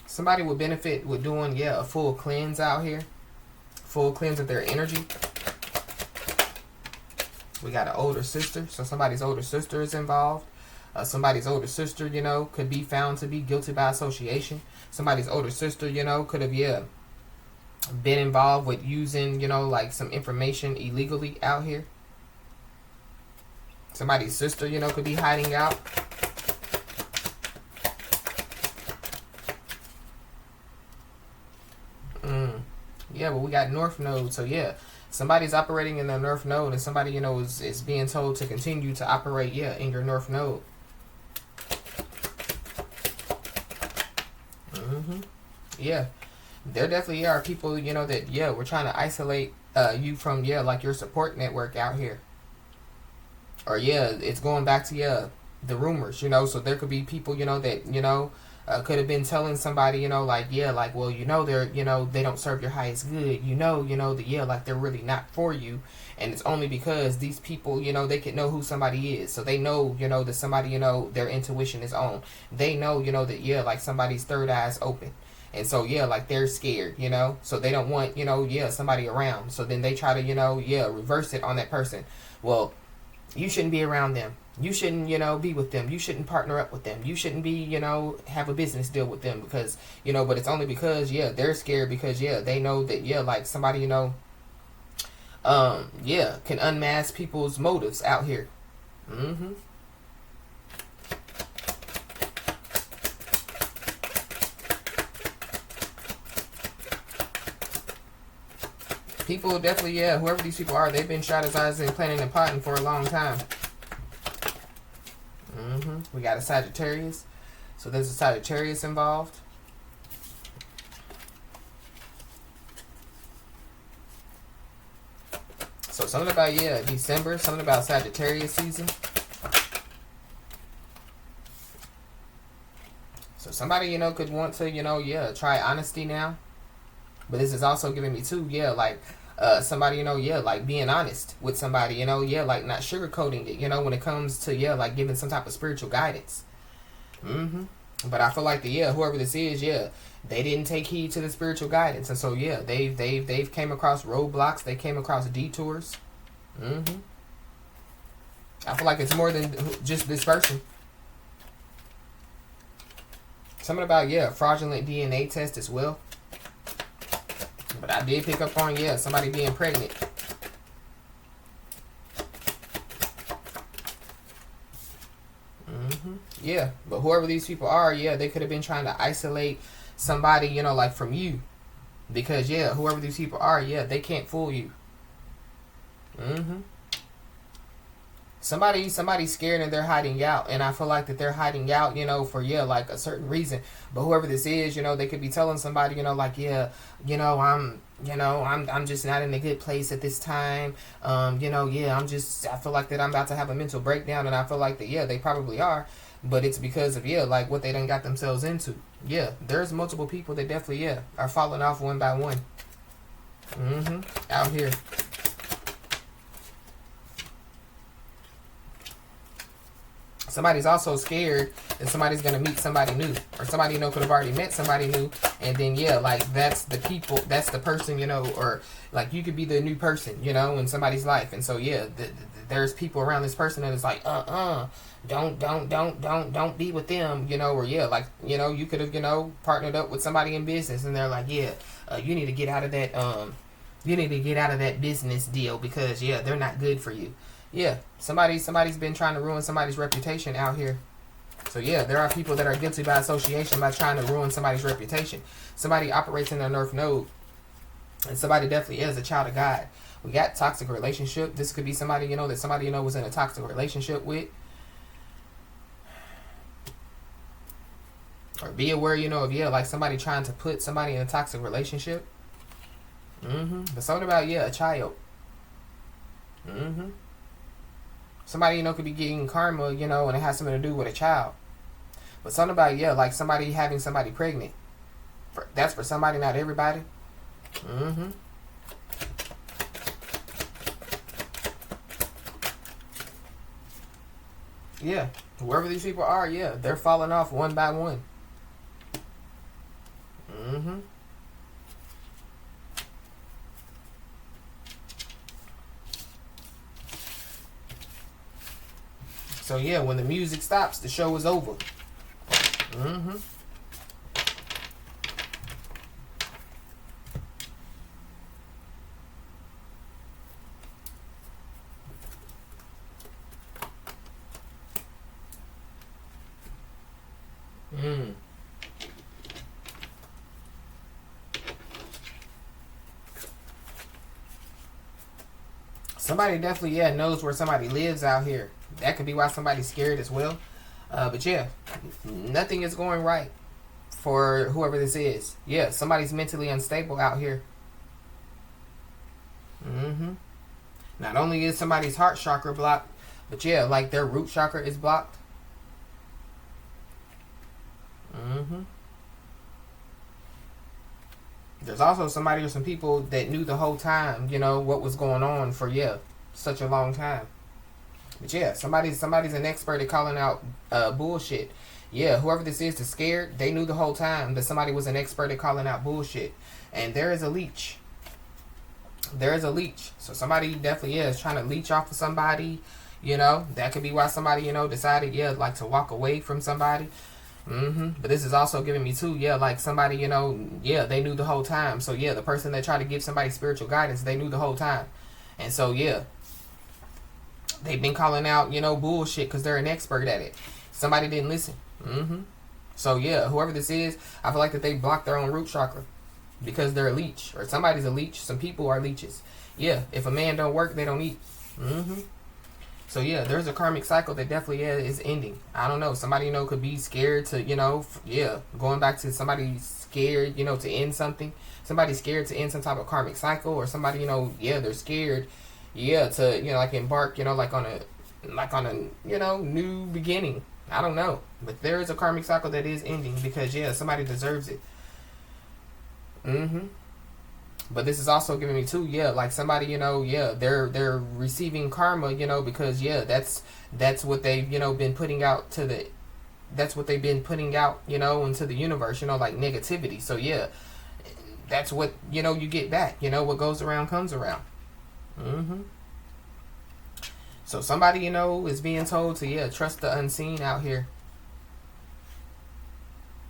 Somebody would benefit with doing, a full cleanse out here. Full cleanse of their energy. We got an older sister. So somebody's older sister is involved. Somebody's older sister, could be found to be guilty by association. Somebody's older sister, could have, been involved with using, like some information illegally out here. Somebody's sister, could be hiding out. Yeah, but we got North Node. So somebody's operating in the North Node, and somebody, is being told to continue to operate, in your North Node. Mm-hmm. Yeah. There definitely are people, that, we're trying to isolate you from, like your support network out here. Or, it's going back to, the rumors, so there could be people, that, could have been telling somebody, like, well, they're, they don't serve your highest good, that, like, they're really not for you. And it's only because these people, they can know who somebody is. So they know, that somebody, their intuition is on. They know, that, like somebody's third eye's open. And so, like they're scared, so they don't want, somebody around. So then they try to, reverse it on that person. Well, you shouldn't be around them. You shouldn't, be with them. You shouldn't partner up with them. You shouldn't be, have a business deal with them because, but it's only because, they're scared because, they know that, like somebody, can unmask people's motives out here. Mm-hmm. People definitely, whoever these people are, they've been strategizing, planning, and plotting for a long time. Mm-hmm. We got a Sagittarius. So there's a Sagittarius involved. So something about, December. Something about Sagittarius season. So somebody, could want to, try honesty now. But this is also giving me too, like somebody, like being honest with somebody, like not sugarcoating it, when it comes to, like giving some type of spiritual guidance. Mm-hmm. But I feel like whoever this is, they didn't take heed to the spiritual guidance, and so they've came across roadblocks, they came across detours. Mm-hmm. I feel like it's more than just this person. Something about fraudulent DNA test as well. But I did pick up on, somebody being pregnant. Mm-hmm. Yeah, but whoever these people are, they could have been trying to isolate somebody, like from you. Because, whoever these people are, they can't fool you. Mm-hmm. Somebody's scared and they're hiding out, and I feel like that they're hiding out, for like a certain reason. But whoever this is, they could be telling somebody, like, I'm just not in a good place at this time. I feel like that I'm about to have a mental breakdown, and I feel like that, they probably are, but it's because of like what they done got themselves into. There's multiple people that definitely are falling off one by one. Mm-hmm. Out here. Somebody's also scared that somebody's going to meet somebody new. Or somebody, you know, could have already met somebody new. And then, yeah, like, that's the people, that's the person, you know, or, like, you could be the new person, you know, in somebody's life. And so, yeah, there's people around this person that is like, don't be with them, you know, or, yeah, like, you know, you could have, you know, partnered up with somebody in business. And they're like, yeah, you need to get out of that, business deal because, yeah, they're not good for you. Yeah, somebody's been trying to ruin somebody's reputation out here. So yeah, there are people that are guilty by association by trying to ruin somebody's reputation. Somebody operates in their North Node, and somebody definitely is a child of God. We got toxic relationship. This could be somebody, you know, that somebody, you know, was in a toxic relationship with. Or be aware, you know, of, yeah, like somebody trying to put somebody in a toxic relationship. But something about, yeah, a child. Somebody, you know, could be getting karma, you know, and it has something to do with a child. But something about, yeah, like somebody having somebody pregnant. That's for somebody, not everybody. Yeah, whoever these people are, yeah, they're falling off one by one. So yeah, when the music stops, the show is over. Somebody definitely, yeah, knows where somebody lives out here. That could be why somebody's scared as well. But yeah, nothing is going right for whoever this is. Yeah, somebody's mentally unstable out here. Not only is somebody's heart chakra blocked, but yeah, like their root chakra is blocked. There's also somebody or some people that knew the whole time, you know, what was going on for, yeah, such a long time. But yeah, somebody's an expert at calling out bullshit. Yeah, whoever this is that's scared, they knew the whole time that somebody was an expert at calling out bullshit. And there is a leech. There is a leech. So somebody definitely is trying to leech off of somebody. You know, that could be why somebody, you know, decided, yeah, like to walk away from somebody. But this is also giving me too, yeah, like somebody, you know, yeah, they knew the whole time. So yeah, the person that tried to give somebody spiritual guidance, they knew the whole time. And so yeah, they've been calling out, you know, bullshit because they're an expert at it. Somebody didn't listen. So yeah, whoever this is, I feel like that they blocked their own root chakra because they're a leech, or somebody's a leech. Some people are leeches. Yeah, if a man don't work, they don't eat. So yeah, there's a karmic cycle that definitely is ending. I don't know. Somebody, you know, could be scared to, you know, yeah, going back to somebody scared, you know, to end something. Somebody scared to end some type of karmic cycle, or somebody, you know, yeah, they're scared, yeah, to, you know, like embark, you know, like on a, you know, new beginning. I don't know. But there is a karmic cycle that is ending because, yeah, somebody deserves it. But this is also giving me too, yeah, like somebody, you know, yeah, they're receiving karma, you know, because yeah, that's what they've, you know, been putting out to the, that's what they've been putting out, you know, into the universe, you know, like negativity. So yeah, that's what, you know, you get back, you know, what goes around comes around. So somebody, you know, is being told to, yeah, trust the unseen out here.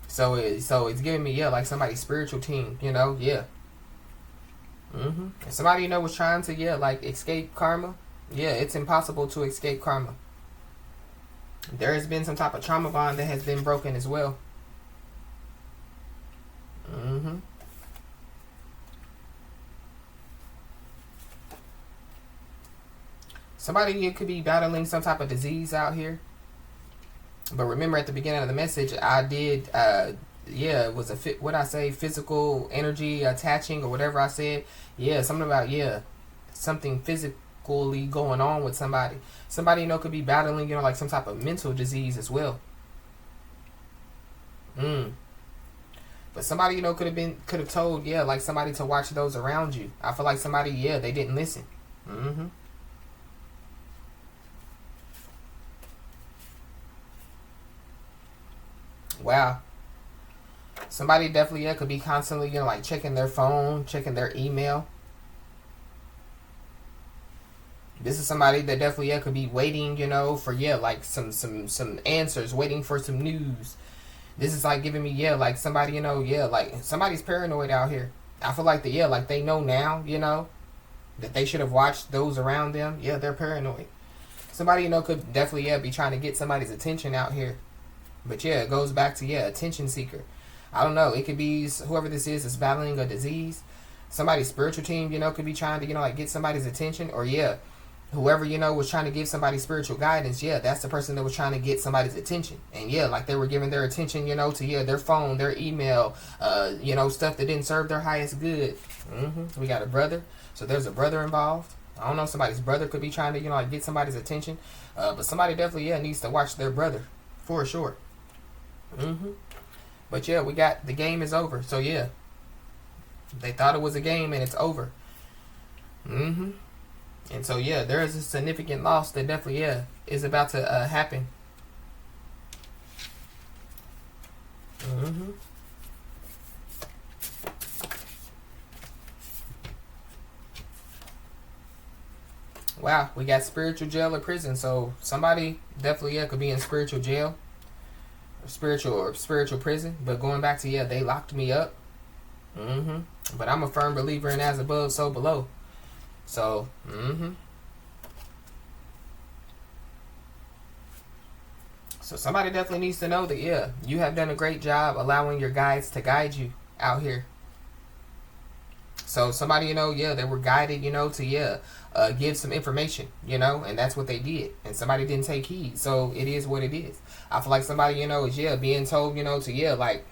So it's giving me, yeah, like somebody's spiritual team, you know, yeah. Somebody, you know, was trying to, yeah, like escape karma. Yeah, it's impossible to escape karma. There has been some type of trauma bond that has been broken as well. Somebody, you could be battling some type of disease out here. But remember, at the beginning of the message, I did, yeah, it was what I say, physical energy attaching or whatever I said. Yeah, something about, yeah, something physically going on with somebody. Somebody, you know, could be battling, you know, like some type of mental disease as well. But somebody, you know, could have told, yeah, like somebody to watch those around you. I feel like somebody, yeah, they didn't listen. Wow. Somebody definitely, yeah, could be constantly, you know, like checking their phone, checking their email. This is somebody that definitely, yeah, could be waiting, you know, for, yeah, like some answers, waiting for some news. This is like giving me, yeah, like somebody, you know, yeah, like somebody's paranoid out here. I feel like yeah, like they know now, you know, that they should have watched those around them. Yeah, they're paranoid. Somebody, you know, could definitely, yeah, be trying to get somebody's attention out here. But yeah, it goes back to, yeah, attention seeker. I don't know. It could be whoever this is battling a disease. Somebody's spiritual team, you know, could be trying to, you know, like get somebody's attention. Or yeah, whoever, you know, was trying to give somebody spiritual guidance, yeah, that's the person that was trying to get somebody's attention. And yeah, like they were giving their attention, you know, to, yeah, their phone, their email, you know, stuff that didn't serve their highest good. We got a brother. So there's a brother involved. I don't know, somebody's brother could be trying to, you know, like get somebody's attention. But somebody definitely, yeah, needs to watch their brother. For sure. But yeah, we got, the game is over. So yeah, they thought it was a game and it's over. And so, yeah, there is a significant loss that definitely, yeah, is about to happen. Wow, we got spiritual jail or prison. So somebody definitely, yeah, could be in spiritual jail, or spiritual prison. But going back to, yeah, they locked me up. But I'm a firm believer in as above, so below. So, So somebody definitely needs to know that, yeah, you have done a great job allowing your guides to guide you out here. So somebody, you know, yeah, they were guided, you know, to, yeah, give some information, you know, and that's what they did. And somebody didn't take heed. So it is what it is. I feel like somebody, you know, is, yeah, being told, you know, to, yeah, like,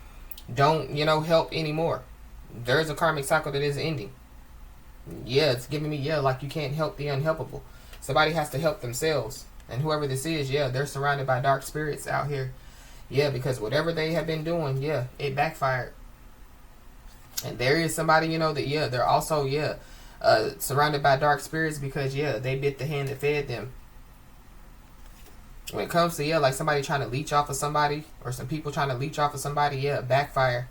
don't, you know, help anymore. There's a karmic cycle that is ending. Yeah, it's giving me, yeah, like you can't help the unhelpable. Somebody has to help themselves. And whoever this is, yeah, they're surrounded by dark spirits out here. Yeah, because whatever they have been doing, yeah, it backfired. And there is somebody, you know, that, yeah, they're also, yeah, surrounded by dark spirits because, yeah, they bit the hand that fed them. When it comes to, yeah, like somebody trying to leech off of somebody, or some people trying to leech off of somebody, yeah, backfire.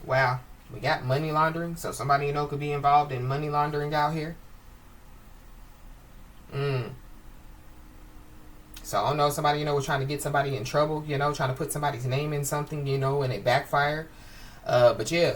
Wow. We got money laundering. So somebody, you know, could be involved in money laundering out here. So I don't know, somebody, you know, was trying to get somebody in trouble, you know, trying to put somebody's name in something, you know, and it backfired. But yeah.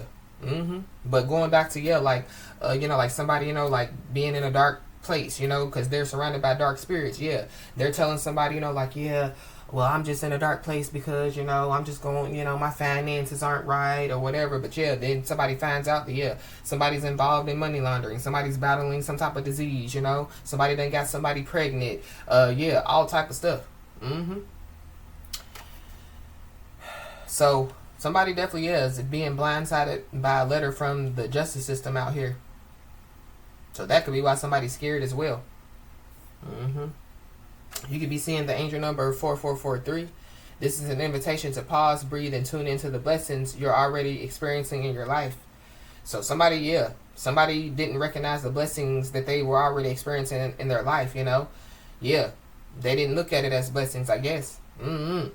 But going back to, yeah, like, you know, like somebody, you know, like being in a dark place, you know, because they're surrounded by dark spirits. Yeah. They're telling somebody, you know, like, yeah, well, I'm just in a dark place because, you know, I'm just going, you know, my finances aren't right or whatever. But yeah, then somebody finds out that, yeah, somebody's involved in money laundering. Somebody's battling some type of disease, you know. Somebody done got somebody pregnant. Yeah, all type of stuff. So somebody definitely is being blindsided by a letter from the justice system out here. So that could be why somebody's scared as well. You could be seeing the angel number 4443. This is an invitation to pause, breathe, and tune into the blessings you're already experiencing in your life. So somebody, yeah, somebody didn't recognize the blessings that they were already experiencing in their life, you know. Yeah, they didn't look at it as blessings, I guess. We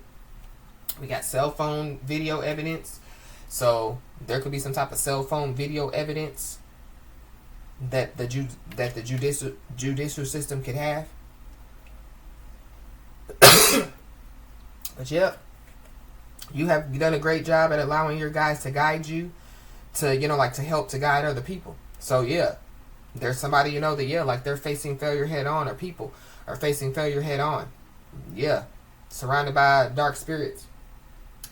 got cell phone video evidence. So there could be some type of cell phone video evidence that the judicial system could have. But yeah, you have done a great job at allowing your guys to guide you, to, you know, like to help to guide other people. So yeah, there's somebody, you know, that, yeah, like they're facing failure head on, or people are facing failure head on. Yeah, surrounded by dark spirits.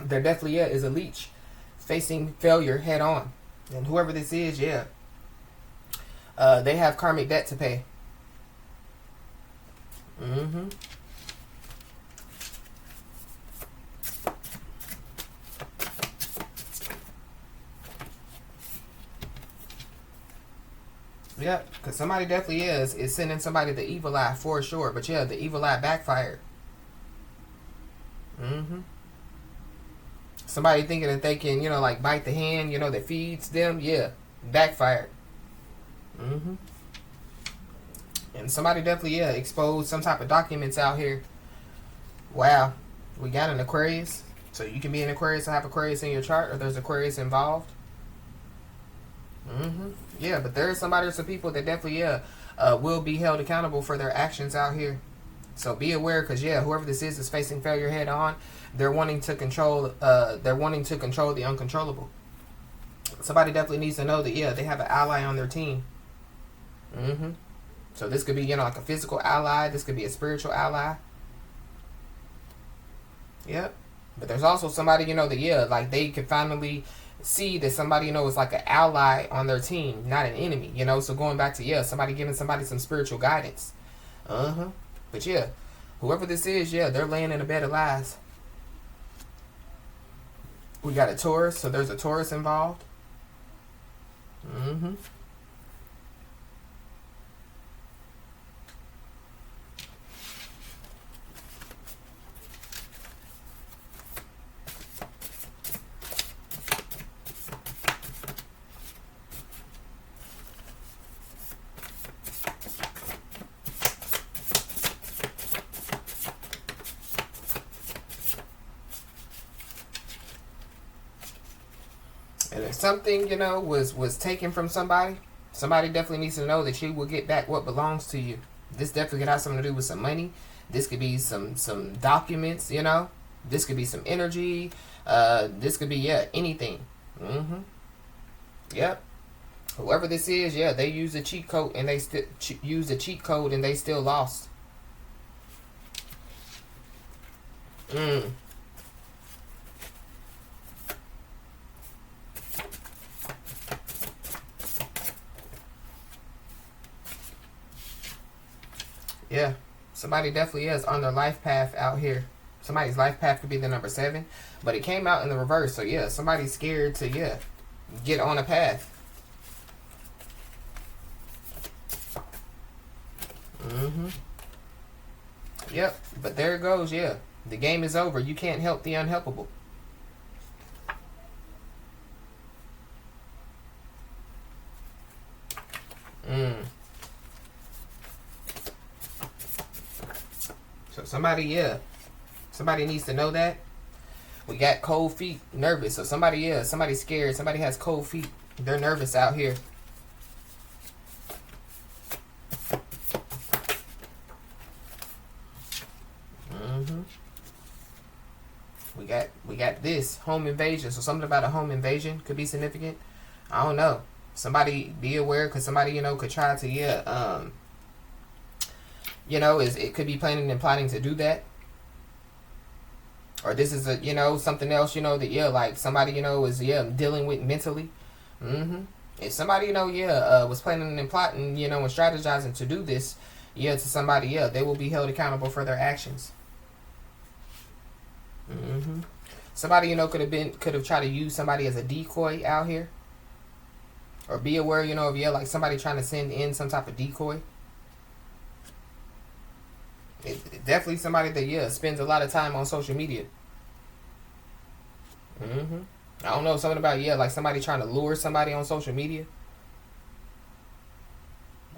There definitely, yeah, is a leech facing failure head on. And whoever this is, yeah, they have karmic debt to pay. Yeah, because somebody definitely is sending somebody the evil eye for sure. But yeah, the evil eye backfired. Somebody thinking that they can, you know, like bite the hand, you know, that feeds them. Yeah, backfired. And somebody definitely, yeah, exposed some type of documents out here. Wow. We got an Aquarius. So you can be an Aquarius and have Aquarius in your chart, or there's Aquarius involved. Yeah, but there's somebody or some people that definitely, yeah, will be held accountable for their actions out here. So be aware, because, yeah, whoever this is facing failure head on. They're wanting to control, the uncontrollable. Somebody definitely needs to know that, yeah, they have an ally on their team. So this could be, you know, like a physical ally. This could be a spiritual ally. Yep. But there's also somebody, you know, that, yeah, like they could finally see that somebody, you know, is like an ally on their team, not an enemy, you know. So going back to, yeah, somebody giving somebody some spiritual guidance. But yeah, whoever this is, yeah, they're laying in a bed of lies. We got a Taurus, so there's a Taurus involved. And if something, you know, was taken from somebody definitely needs to know that you will get back what belongs to you. This definitely could have something to do with some money. This could be some documents, you know. This could be some energy. This could be, yeah, anything. Yep. Whoever this is, yeah, they use a cheat code and they still use a cheat code and they still lost. Yeah, somebody definitely is on their life path out here. Somebody's life path could be the number 7, but it came out in the reverse. So yeah, somebody's scared to, yeah, get on a path. Yep, but there it goes. Yeah, the game is over. You can't help the unhelpable. So somebody, yeah, somebody needs to know that. We got cold feet, nervous. So somebody, yeah, somebody's scared. Somebody has cold feet. They're nervous out here. We got this home invasion. So something about a home invasion could be significant. I don't know. Somebody be aware, because somebody, you know, could try to, yeah, you know, it could be planning and plotting to do that. Or this is a, you know, something else, you know, that, yeah, like somebody, you know, is, yeah, dealing with mentally. If somebody, you know, yeah, was planning and plotting, you know, and strategizing to do this, yeah, to somebody, yeah, they will be held accountable for their actions. Somebody, you know, could have tried to use somebody as a decoy out here. Or be aware, you know, of, yeah, like somebody trying to send in some type of decoy. It definitely somebody that, yeah, spends a lot of time on social media. I don't know, something about, yeah, like somebody trying to lure somebody on social media.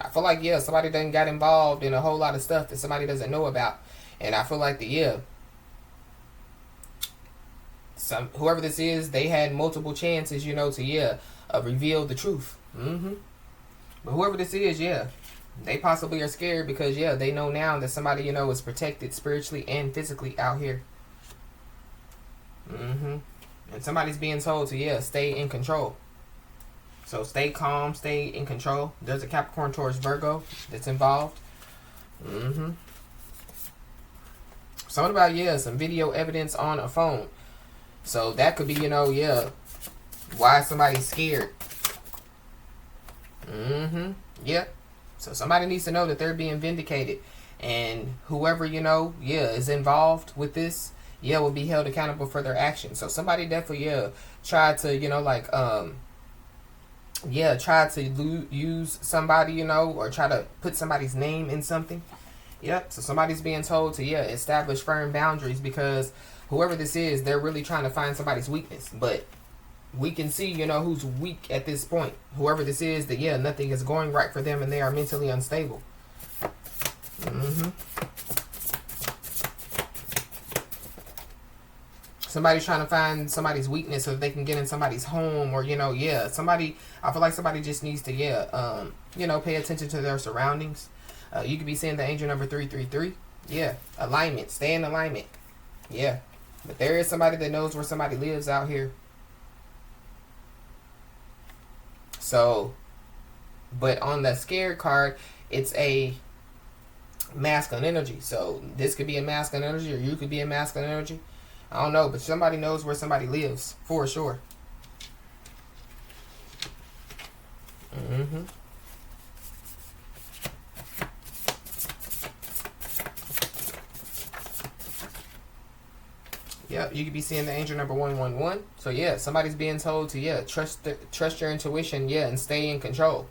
I feel like, yeah, somebody done got involved in a whole lot of stuff that somebody doesn't know about. And I feel like whoever this is, they had multiple chances, you know, to, yeah, reveal the truth. But whoever this is, yeah, they possibly are scared because, yeah, they know now that somebody, you know, is protected spiritually and physically out here. And somebody's being told to, yeah, stay in control. So stay calm, stay in control. There's a Capricorn, Taurus, Virgo that's involved. Something about, yeah, some video evidence on a phone. So that could be, you know, yeah, why somebody's scared. Yep. So somebody needs to know that they're being vindicated. And whoever, you know, yeah, is involved with this, yeah, will be held accountable for their actions. So somebody definitely, yeah, tried to, you know, like, yeah, try to use somebody, you know, or try to put somebody's name in something. Yep. So somebody's being told to, yeah, establish firm boundaries, because whoever this is, they're really trying to find somebody's weakness. But we can see, you know, who's weak at this point. Whoever this is, that, yeah, nothing is going right for them and they are mentally unstable. Mm-hmm. Somebody's trying to find somebody's weakness so that they can get in somebody's home, or, you know, yeah, somebody, I feel like somebody just needs to, yeah, you know, pay attention to their surroundings. You could be seeing the angel number 333. Yeah, alignment, stay in alignment. Yeah, but there is somebody that knows where somebody lives out here. So, but on the scared card, it's a masculine energy. So this could be a masculine energy, or you could be a masculine energy. I don't know, but somebody knows where somebody lives for sure. Mm-hmm. Yep, you could be seeing the angel number 111. So yeah, somebody's being told to, yeah, trust your intuition, yeah, and stay in control.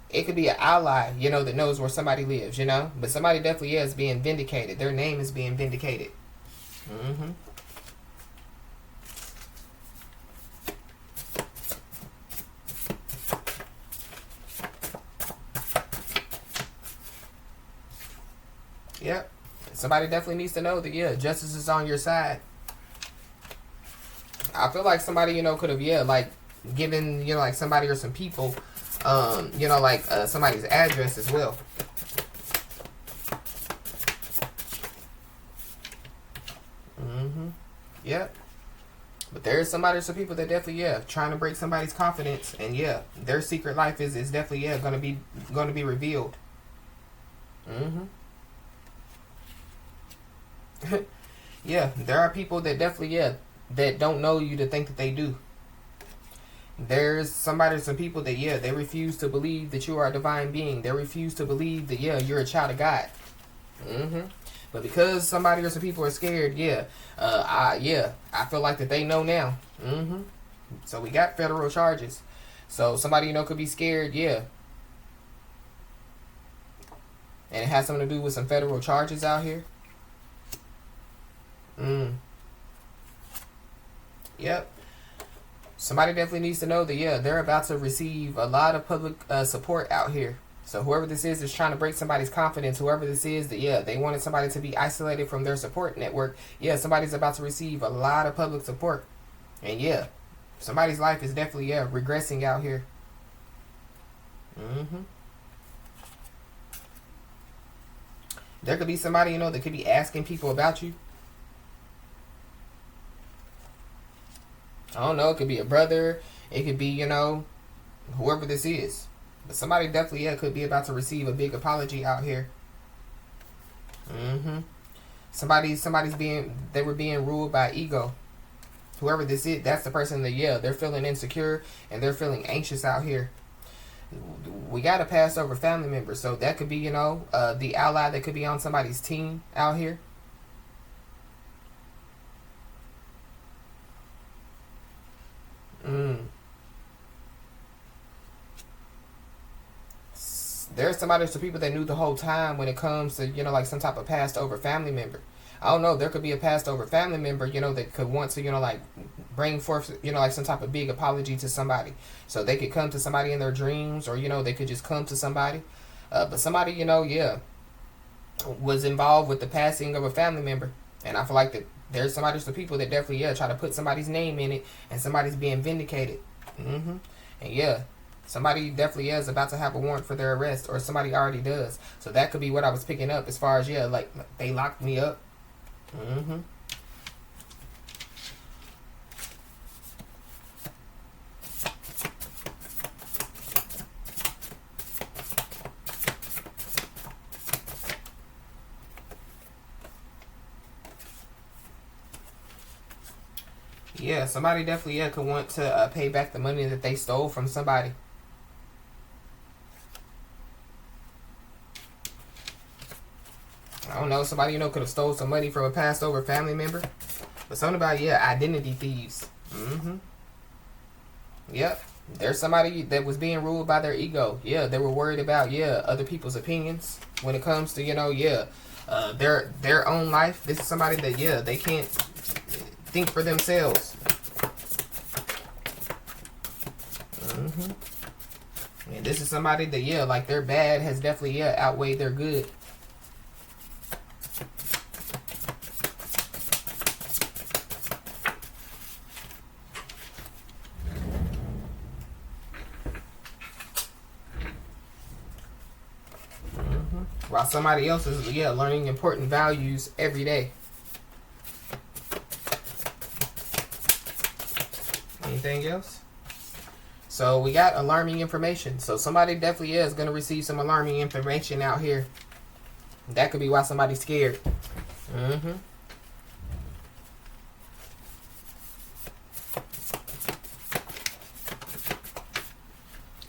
It could be an ally, you know, that knows where somebody lives, you know, but somebody definitely, yeah, is being vindicated. Their name is being vindicated. Mm-hmm. Yep. Somebody definitely needs to know that, yeah, justice is on your side. I feel like somebody, you know, could have, yeah, like, given, you know, like, somebody or some people, you know, like, somebody's address as well. Mm-hmm. Yep. But there's somebody or some people that definitely, yeah, trying to break somebody's confidence. And, yeah, their secret life is definitely, yeah, going to be revealed. Mm-hmm. Yeah, there are people that definitely, yeah, that don't know you to think that they do. There's somebody, some people that, yeah, they refuse to believe that you are a divine being. They refuse to believe that, yeah, you're a child of God. Mm-hmm. But because somebody or some people are scared, yeah, I feel like that they know now. Mm-hmm. So we got federal charges. So somebody, you know, could be scared, yeah. And it has something to do with some federal charges out here. Yep. Somebody definitely needs to know that, yeah, they're about to receive a lot of public support out here. So whoever this is trying to break somebody's confidence, whoever this is that, yeah, they wanted somebody to be isolated from their support network, yeah, somebody's about to receive a lot of public support. And, yeah, somebody's life is definitely, yeah, regressing out here. Mm-hmm. There could be somebody, you know, that could be asking people about you. I don't know, it could be a brother, it could be, you know, whoever this is. But somebody definitely, yeah, could be about to receive a big apology out here. Mm-hmm. They were being ruled by ego. Whoever this is, that's the person that, yeah, they're feeling insecure and they're feeling anxious out here. We got a passed over family member, so that could be, you know, the ally that could be on somebody's team out here. There's somebody, some people that knew the whole time when it comes to, you know, like some type of passed over family member. I don't know, there could be a passed over family member, you know, that could want to, you know, like bring forth, you know, like some type of big apology to somebody. So they could come to somebody in their dreams, or, you know, they could just come to somebody. But somebody, you know, yeah, was involved with the passing of a family member. And I feel like that there's somebody, some people that definitely, yeah, try to put somebody's name in it, and somebody's being vindicated. Mm-hmm. And yeah, somebody definitely is about to have a warrant for their arrest, or somebody already does. So that could be what I was picking up as far as, yeah, like they locked me up. Mm-hmm. Yeah, somebody definitely, yeah, could want to pay back the money that they stole from somebody. I don't know, somebody, you know, could have stole some money from a passed over family member. But something about, yeah, identity thieves. Mm-hmm. Yep. There's somebody that was being ruled by their ego. Yeah, they were worried about, yeah, other people's opinions when it comes to, you know, yeah, their own life. This is somebody that, yeah, they can't think for themselves. Mm-hmm. And this is somebody that, yeah, like their bad has definitely, yeah, outweighed their good. While somebody else is, yeah, learning important values every day. Anything else? So we got alarming information. So somebody definitely is going to receive some alarming information out here. That could be why somebody's scared.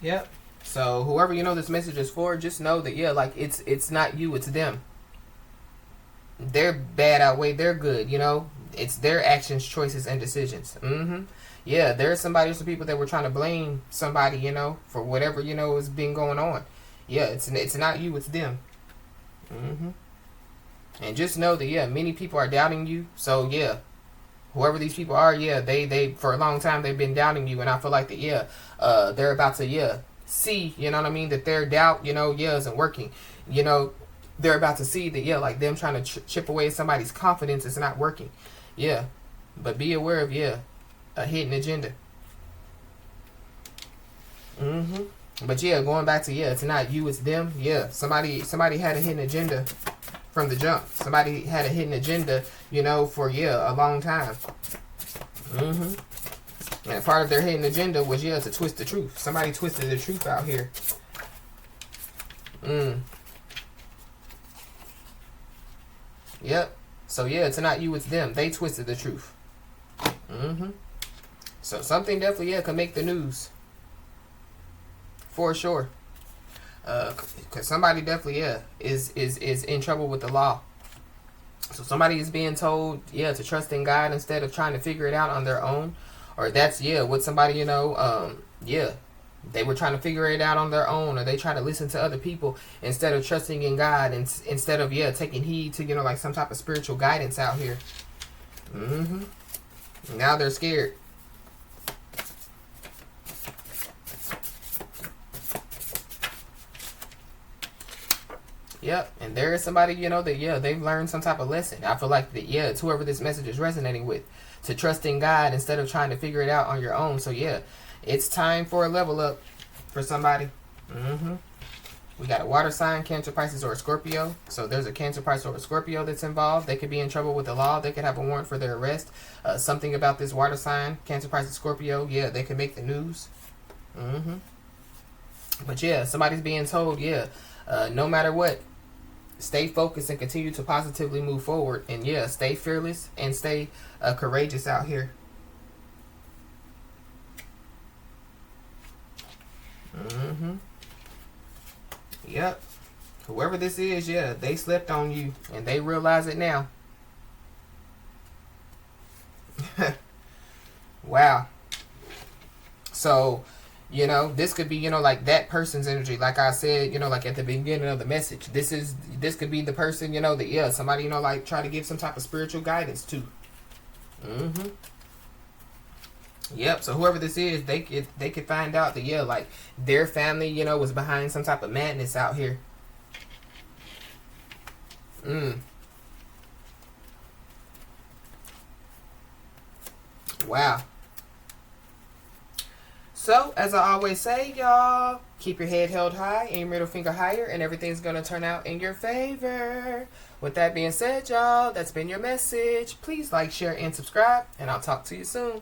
Yep. So whoever you know this message is for, just know that, yeah, like it's not you, it's them. Their bad outweigh their good, you know. It's their actions, choices, and decisions. Yeah, there's somebody or some people that were trying to blame somebody, you know, for whatever, you know, has been going on. Yeah, it's not you, it's them. And just know that, yeah, many people are doubting you. So yeah, whoever these people are, yeah, they for a long time they've been doubting you, and I feel like that, yeah, they're about to, yeah, see, you know what I mean, that their doubt, you know, yeah, isn't working. You know, they're about to see that, yeah, like them trying to chip away at somebody's confidence is not working. Yeah, but be aware of, yeah, a hidden agenda. But yeah, going back to, yeah, it's not you, it's them. Yeah, somebody had a hidden agenda from the jump. Somebody had a hidden agenda, you know, for, yeah, a long time. And part of their hidden agenda was, yeah, to twist the truth. Somebody twisted the truth out here. Yep. So yeah, it's not you, it's them. They twisted the truth. So something definitely, yeah, can make the news. For sure. Because somebody definitely, yeah, is in trouble with the law. So somebody is being told, yeah, to trust in God instead of trying to figure it out on their own. Or that's, yeah, what somebody, you know, yeah, they were trying to figure it out on their own, or they try to listen to other people instead of trusting in God, and instead of, yeah, taking heed to, you know, like some type of spiritual guidance out here. Now they're scared. Yep, and there is somebody, you know, that, yeah, they've learned some type of lesson. I feel like that, yeah, it's whoever this message is resonating with, to trust in God instead of trying to figure it out on your own. So yeah, it's time for a level up for somebody. We got a water sign, Cancer, Pisces, or a Scorpio. So there's a Cancer, Pisces, or a Scorpio that's involved. They could be in trouble with the law. They could have a warrant for their arrest. Something about this water sign, Cancer, Pisces, Scorpio, yeah, they could make the news. But yeah, somebody's being told, yeah, no matter what, stay focused and continue to positively move forward. And yeah, stay fearless and stay courageous out here. Yep. Whoever this is, yeah, they slept on you and they realize it now. Wow. So, you know, this could be, you know, like that person's energy. Like I said, you know, like at the beginning of the message, this could be the person, you know, that, yeah, somebody, you know, like try to give some type of spiritual guidance to. Yep. So whoever this is, they could find out that, yeah, like their family, you know, was behind some type of madness out here. Wow. So, as I always say, y'all, keep your head held high and your middle finger higher, and everything's going to turn out in your favor. With that being said, y'all, that's been your message. Please like, share, and subscribe, and I'll talk to you soon.